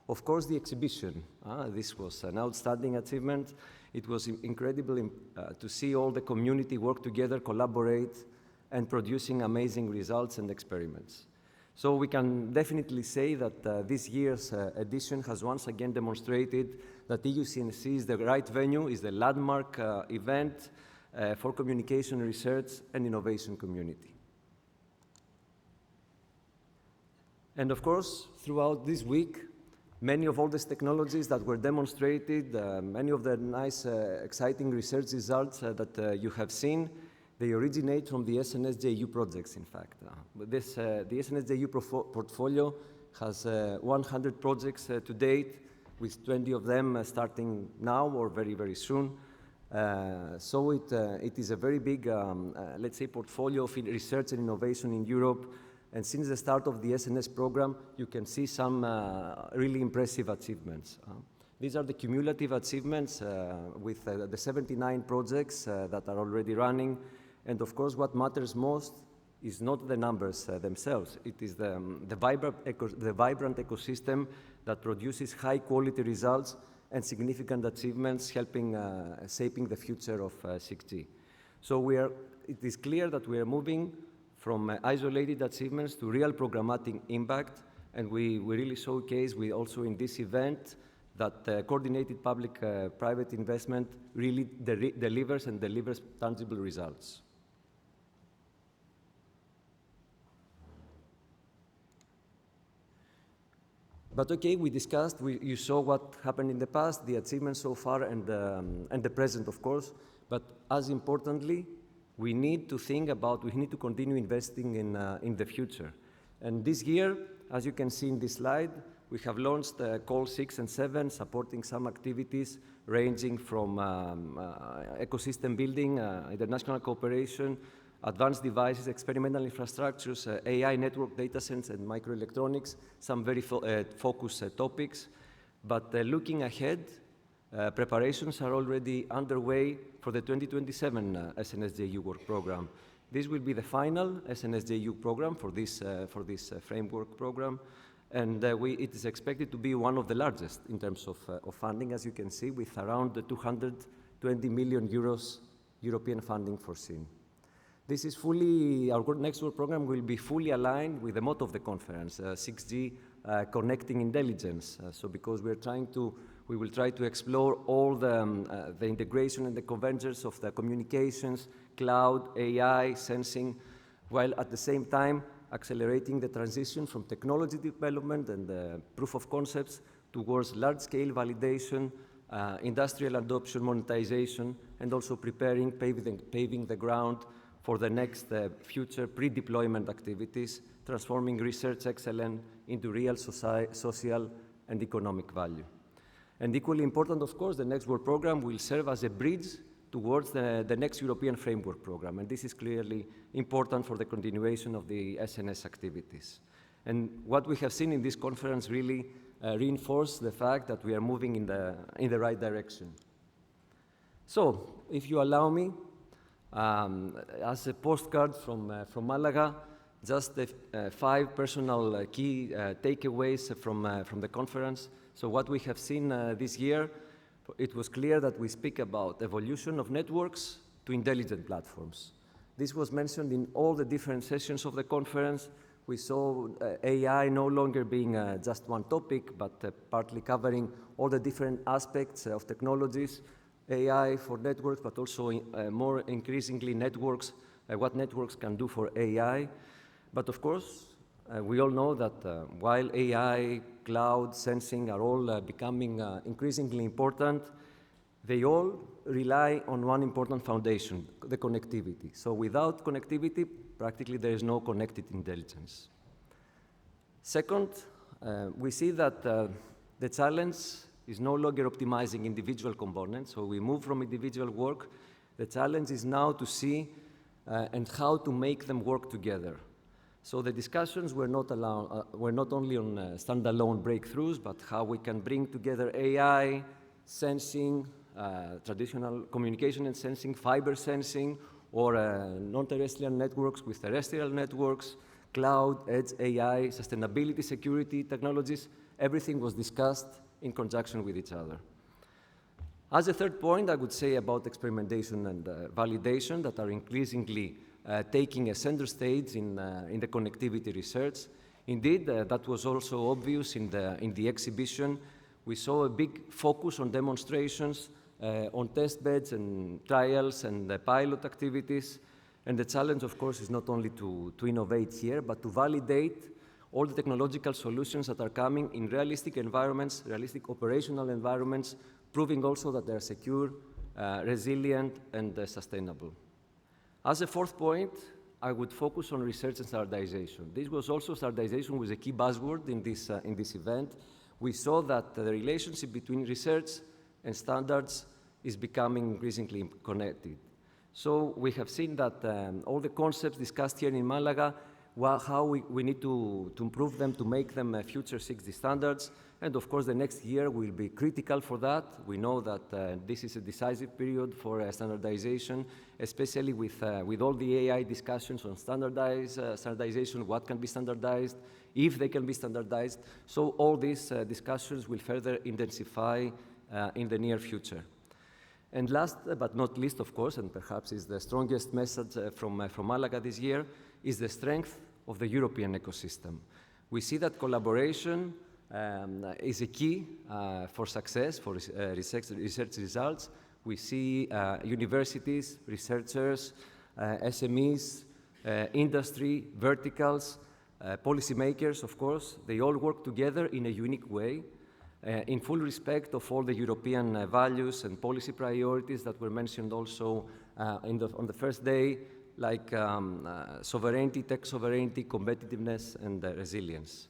Of course, the exhibition, this was an outstanding achievement. It was incredible to see all the community work together, collaborate, and producing amazing results and experiments. So we can definitely say that this year's edition has once again demonstrated that EuCNC is the right venue, is the landmark event for communication research and innovation community. And of course, throughout this week, many of all these technologies that were demonstrated, many of the nice, exciting research results that you have seen, they originate from the SNSJU projects, in fact. The SNSJU portfolio has 100 projects to date, with 20 of them starting now or very, very soon. So it is a very big, let's say, portfolio of research and innovation in Europe. And since the start of the SNS program, you can see some really impressive achievements. These are the cumulative achievements with the 79 projects that are already running. And of course, what matters most is not the numbers themselves. It is the vibrant ecosystem that produces high-quality results and significant achievements, helping shaping the future of 6G. So it is clear that we are moving from isolated achievements to real programmatic impact, and we really showcase, also in this event, that coordinated public-private investment really delivers tangible results. But okay, we discussed, you saw what happened in the past, the achievements so far, and the present, of course. But as importantly, we need to continue investing in the future. And this year, as you can see in this slide, we have launched Call 6 and 7, supporting some activities ranging from ecosystem building, international cooperation, advanced devices, experimental infrastructures, AI network data centers, and microelectronics, some very focused topics. But looking ahead, preparations are already underway for the 2027 SNSJU work program. This will be the final SNSJU program for this framework program, and it is expected to be one of the largest in terms of funding, as you can see, with around 220 million euros European funding foreseen. This is our next work program will be fully aligned with the motto of the conference, 6G Connecting Intelligence. So because we will try to explore all the integration and the convergence of the communications, cloud, AI, sensing, while at the same time accelerating the transition from technology development and proof of concepts towards large-scale validation, industrial adoption, monetization, and also paving the ground for the next future pre-deployment activities, transforming research excellence into real social and economic value. And equally important, of course, the next work program will serve as a bridge towards the next European framework program. And this is clearly important for the continuation of the SNS activities. And what we have seen in this conference really reinforced the fact that we are moving in the right direction. So, if you allow me, as a postcard from Málaga, Just the 5 personal key takeaways from the conference. So what we have seen this year, it was clear that we speak about evolution of networks to intelligent platforms. This was mentioned in all the different sessions of the conference. We saw AI no longer being just one topic, but partly covering all the different aspects of technologies, AI for networks, but also more increasingly networks, what networks can do for AI. But of course, we all know that while AI, cloud, sensing are all becoming increasingly important, they all rely on one important foundation, the connectivity. So without connectivity, practically there is no connected intelligence. Second, we see that the challenge is no longer optimizing individual components, so we move from individual work. The challenge is now to see and how to make them work together. So the discussions were not only on standalone breakthroughs, but how we can bring together AI, sensing, traditional communication and sensing, fiber sensing, or non-terrestrial networks with terrestrial networks, cloud, edge AI, sustainability, security technologies. Everything was discussed in conjunction with each other. As a third point, I would say about experimentation and validation that are increasingly taking a center stage in the connectivity research. Indeed, that was also obvious in the exhibition. We saw a big focus on demonstrations, on test beds and trials and pilot activities. And the challenge, of course, is not only to innovate here, but to validate all the technological solutions that are coming in realistic environments, realistic operational environments, proving also that they are secure, resilient, and sustainable. As a fourth point, I would focus on research and standardization. This was also standardization was a key buzzword in this event. We saw that the relationship between research and standards is becoming increasingly connected. So we have seen that all the concepts discussed here in Málaga, how we need to improve them, to make them future 6D standards. And of course, the next year will be critical for that. We know that this is a decisive period for standardization, especially with all the AI discussions on standardization, what can be standardized, if they can be standardized. So all these discussions will further intensify in the near future. And last but not least, of course, and perhaps is the strongest message from Málaga this year, is the strength of the European ecosystem. We see that collaboration is a key for success, for research results. We see universities, researchers, SMEs, industry, verticals, policymakers, of course. They all work together in a unique way, in full respect of all the European values and policy priorities that were mentioned also on the first day, like sovereignty, tech sovereignty, competitiveness, and resilience.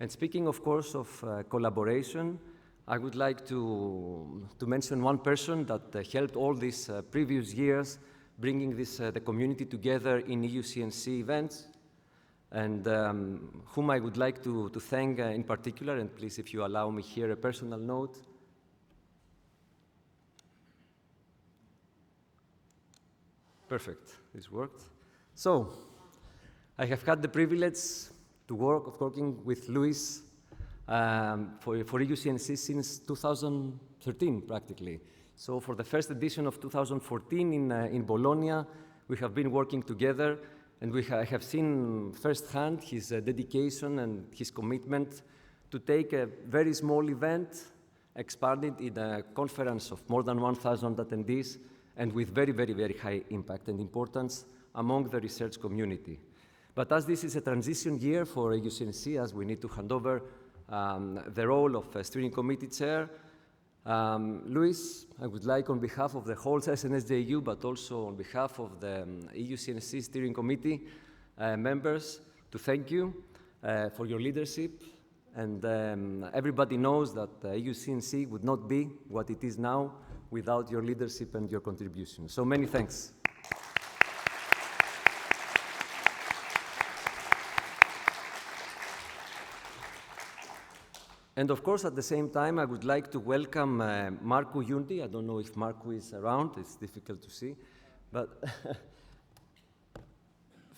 And speaking, of course, of collaboration, I would like to mention one person that helped all these previous years bringing the community together in EuCNC events, and whom I would like to thank in particular, and please, if you allow me here, a personal note. Perfect, this worked. So, I have had the privilege to working with Luis for EuCNC since 2013, practically. So for the first edition of 2014 in Bologna, we have been working together, and I have seen firsthand his dedication and his commitment to take a very small event, expand it in a conference of more than 1,000 attendees, and with very, very, very high impact and importance among the research community. But as this is a transition year for EuCNC, as we need to hand over the role of steering committee chair, Luis, I would like on behalf of the whole SNSJU, but also on behalf of the EuCNC steering committee members, to thank you for your leadership. And everybody knows that EuCNC would not be what it is now without your leadership and your contribution. So many thanks. And of course, at the same time, I would like to welcome Markku Juntti. I don't know if Markku is around. It's difficult to see, but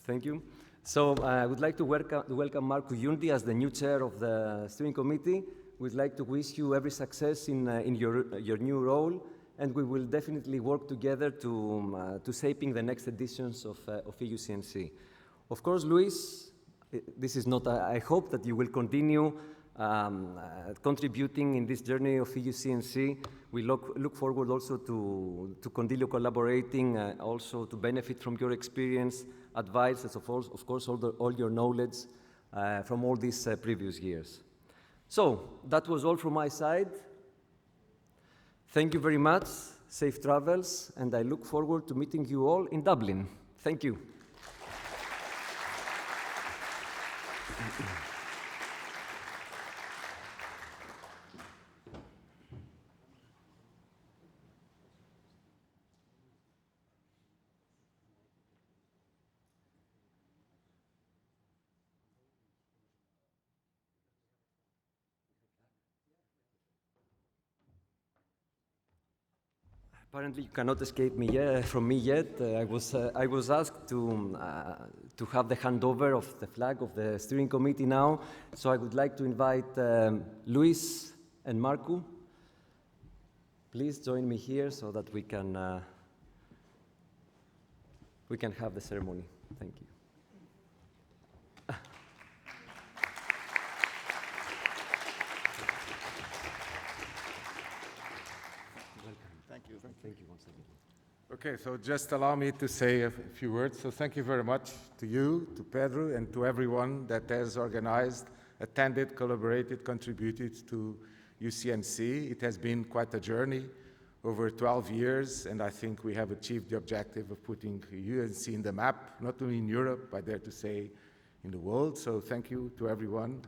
thank you. So I would like to welcome Markku Juntti as the new chair of the steering committee. We'd like to wish you every success in your new role, and we will definitely work together to shaping the next editions of EuCNC. Of course, Luis, this is not. I hope that you will continue contributing in this journey of EuCNC. We look forward also to continue collaborating, also to benefit from your experience, advice, and of course all your knowledge from all these previous years. So that was all from my side. Thank you very much, safe travels, and I look forward to meeting you all in Dublin. Thank you. Apparently, you cannot escape from me yet. I was asked to have the handover of the flag of the steering committee now. So I would like to invite Luis and Markku. Please join me here so that we can have the ceremony. Thank you. Thank you once again. Okay, so just allow me to say a few words. So thank you very much to you, to Pedro, and to everyone that has organized, attended, collaborated, contributed to EuCNC. It has been quite a journey over 12 years, and I think we have achieved the objective of putting EuCNC in the map, not only in Europe, I dare to say in the world. So thank you to everyone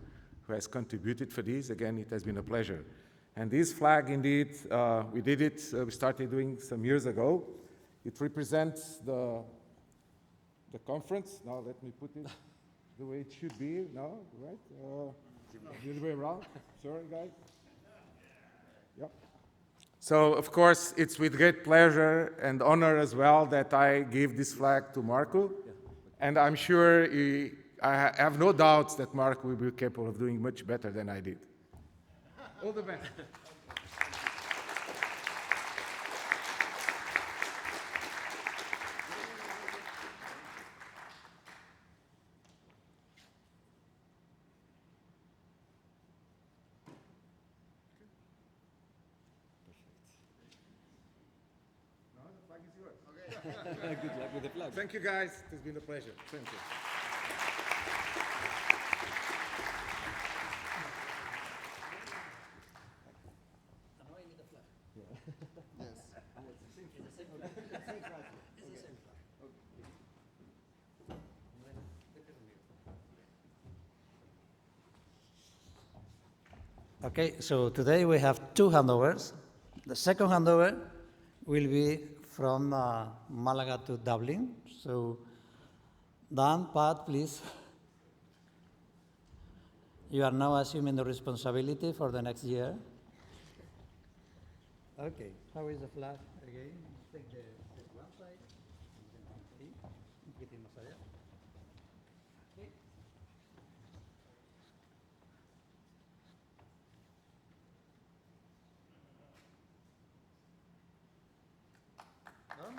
who has contributed for this. Again, it has been a pleasure. And this flag, indeed, we started doing some years ago. It represents the conference. Now let me put it the way it should be, no, right? The other way around, sorry guys. Yep. So, of course, it's with great pleasure and honor as well that I give this flag to Markku. Yeah. And I'm sure, I have no doubts that Markku will be capable of doing much better than I did. All the best. No, the flag is yours. Okay. Good luck with the flag. Thank you, guys. It has been a pleasure. Thank you. Okay, so today we have two handovers. The second handover will be from Málaga to Dublin. So, Dan, Pat, please. You are now assuming the responsibility for the next year. Okay, how is the flag again? Take the one side, and then un poquitín más allá. Okay. Done?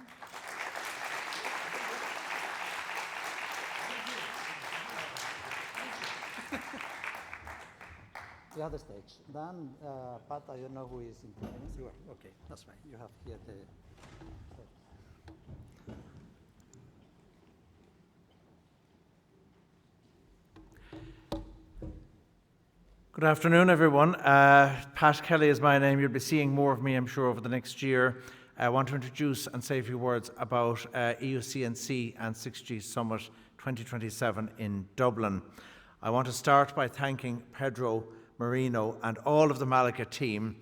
You have the stage. Dan, Pat, I don't know who is in front. You are. Okay, that's fine. You have here the. Good afternoon, everyone. Pat Kelly is my name. You'll be seeing more of me, I'm sure, over the next year. I want to introduce and say a few words about EuCNC and 6G Summit 2027 in Dublin. I want to start by thanking Pedro, Merino, and all of the Málaga team,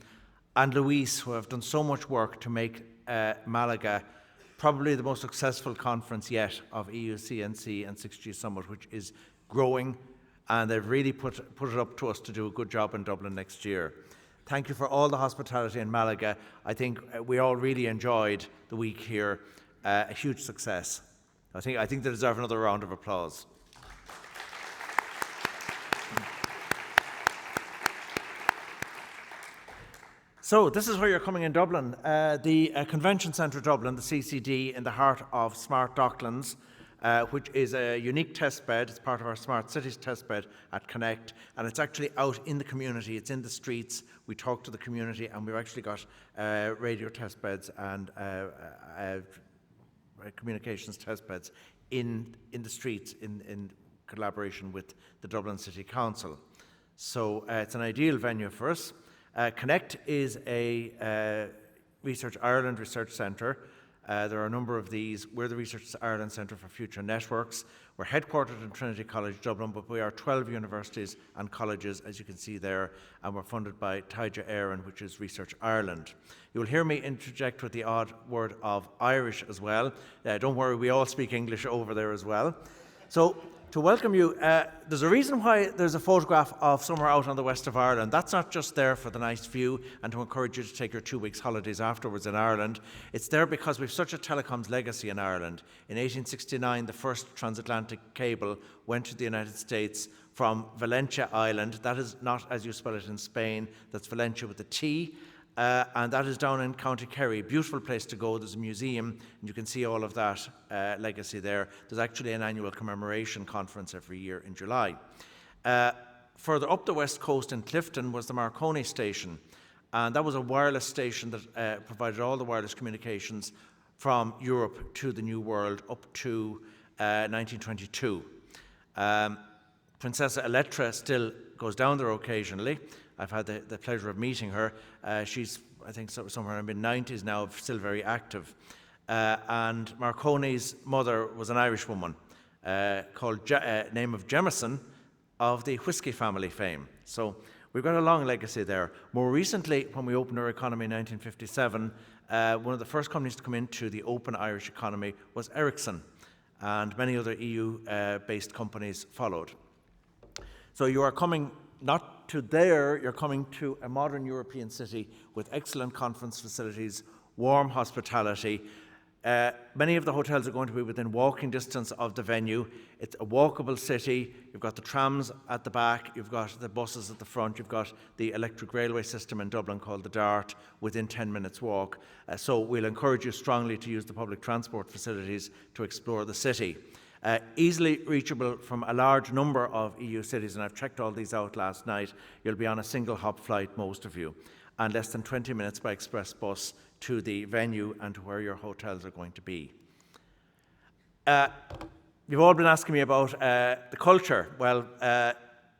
and Luis, who have done so much work to make Málaga probably the most successful conference yet of EuCNC and 6G Summit, which is growing, and they've really put it up to us to do a good job in Dublin next year. Thank you for all the hospitality in Málaga. I think we all really enjoyed the week here. A huge success. I think they deserve another round of applause. So this is where you're coming in Dublin. The Convention Centre Dublin, the CCD, in the heart of Smart Docklands, which is a unique test bed. It's part of our Smart Cities test bed at Connect, and it's actually out in the community. It's in the streets. We talk to the community, and we've actually got radio test beds and communications test beds in the streets in collaboration with the Dublin City Council. So it's an ideal venue for us. Connect is a Research Ireland research centre. There are a number of these. We're the Research Ireland Centre for Future Networks. We're headquartered in Trinity College, Dublin, but we are 12 universities and colleges, as you can see there, and we're funded by Taoiseach Éireann, which is Research Ireland. You will hear me interject with the odd word of Irish as well. Don't worry, we all speak English over there as well. So, to welcome you, there's a reason why there's a photograph of somewhere out on the west of Ireland. That's not just there for the nice view and to encourage you to take your 2 weeks holidays afterwards in Ireland. It's there because we've such a telecoms legacy in Ireland. In 1869, the first transatlantic cable went to the United States from Valencia Island. That is not as you spell it in Spain. That's Valencia with a T. And that is down in County Kerry. Beautiful place to go. There's a museum, and you can see all of that legacy there. There's actually an annual commemoration conference every year in July. Further up the west coast in Clifton was the Marconi station, and that was a wireless station that provided all the wireless communications from Europe to the New World up to 1922. Princessa Elettra still goes down there occasionally. I've had the pleasure of meeting her. She's, I think, somewhere in the mid-90s now, still very active. And Marconi's mother was an Irish woman called name of Jemison of the whiskey family fame. So we've got a long legacy there. More recently, when we opened our economy in 1957, one of the first companies to come into the open Irish economy was Ericsson, and many other EU-based companies followed. So you are coming not to there, you're coming to a modern European city with excellent conference facilities, warm hospitality. Many of the hotels are going to be within walking distance of the venue. It's a walkable city. You've got the trams at the back, you've got the buses at the front, you've got the electric railway system in Dublin called the DART within 10 minutes walk. So we'll encourage you strongly to use the public transport facilities to explore the city. Easily reachable from a large number of EU cities, and I've checked all these out last night. You'll be on a single hop flight, most of you, and less than 20 minutes by express bus to the venue and to where your hotels are going to be. You've all been asking me about the culture. Well,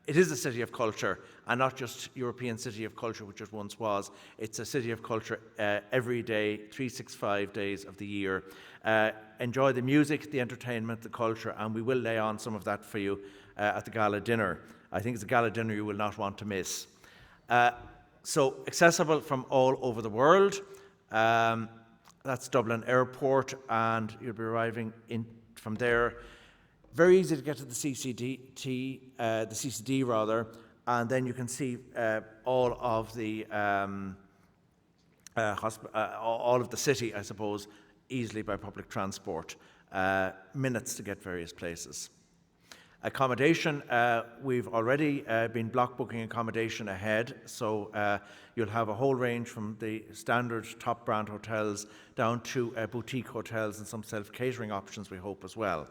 it is a city of culture, and not just European city of culture, which it once was. It's a city of culture every day, 365 days of the year. Enjoy the music, the entertainment, the culture, and we will lay on some of that for you at the gala dinner. I think it's a gala dinner you will not want to miss. So accessible from all over the world. That's Dublin Airport, and you'll be arriving in from there. Very easy to get to the CCD and then you can see all of the city, I suppose, easily by public transport. Minutes to get various places. Accommodation, we've already been block booking accommodation ahead, so you'll have a whole range from the standard top brand hotels down to boutique hotels and some self-catering options, we hope, as well.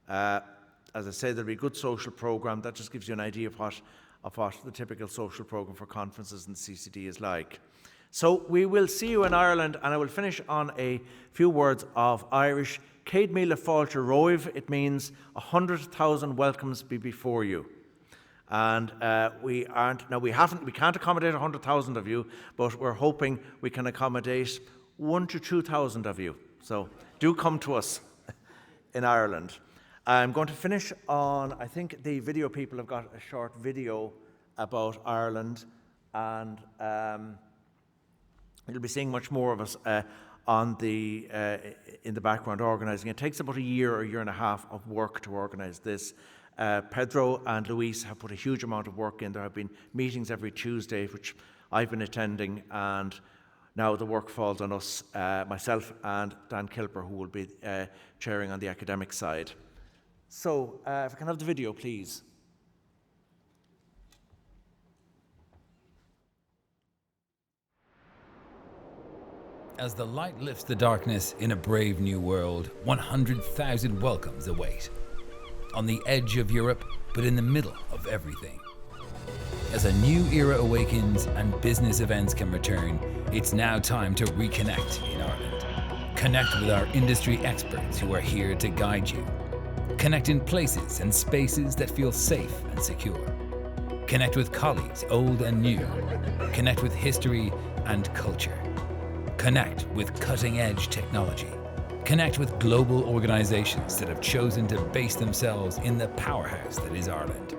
As I say, there'll be a good social programme. That just gives you an idea of what the typical social programme for conferences in the CCD is like. So we will see you in Ireland, and I will finish on a few words of Irish. Céad míle fáilte roimh, it means 100,000 welcomes be before you. And we can't accommodate 100,000 of you, but we're hoping we can accommodate 1,000 to 2,000 of you. So do come to us in Ireland. I'm going to finish on, I think the video people have got a short video about Ireland, and you'll be seeing much more of us in the background organising. It takes about a year and a half of work to organise this. Pedro and Luis have put a huge amount of work in. There have been meetings every Tuesday, which I've been attending, and now the work falls on us, myself and Dan Kilper, who will be chairing on the academic side. So, if I can have the video, please. As the light lifts the darkness in a brave new world, 100,000 welcomes await. On the edge of Europe, but in the middle of everything. As a new era awakens and business events can return, it's now time to reconnect in Ireland. Connect with our industry experts who are here to guide you. Connect in places and spaces that feel safe and secure. Connect with colleagues, old and new. Connect with history and culture. Connect with cutting-edge technology. Connect with global organizations that have chosen to base themselves in the powerhouse that is Ireland.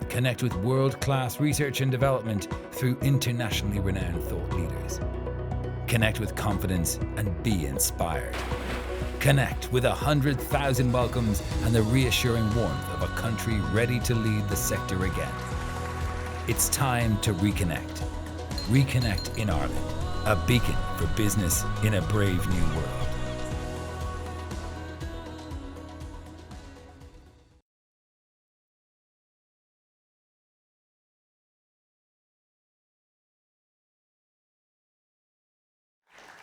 Connect with world-class research and development through internationally renowned thought leaders. Connect with confidence and be inspired. Connect with 100,000 welcomes and the reassuring warmth of a country ready to lead the sector again. It's time to reconnect. Reconnect in Ireland, a beacon for business in a brave new world.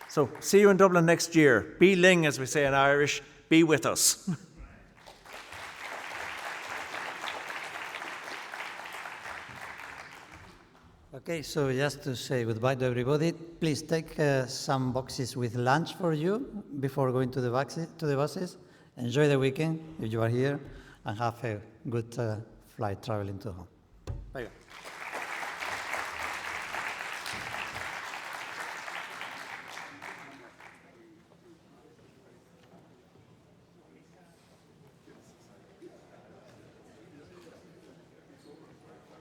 So see you in Dublin next year. Be ling, as we say in Irish, be with us. Okay, so just to say goodbye to everybody, please take some boxes with lunch for you before going to the buses. Enjoy the weekend if you are here, and have a good flight traveling to home. Bye.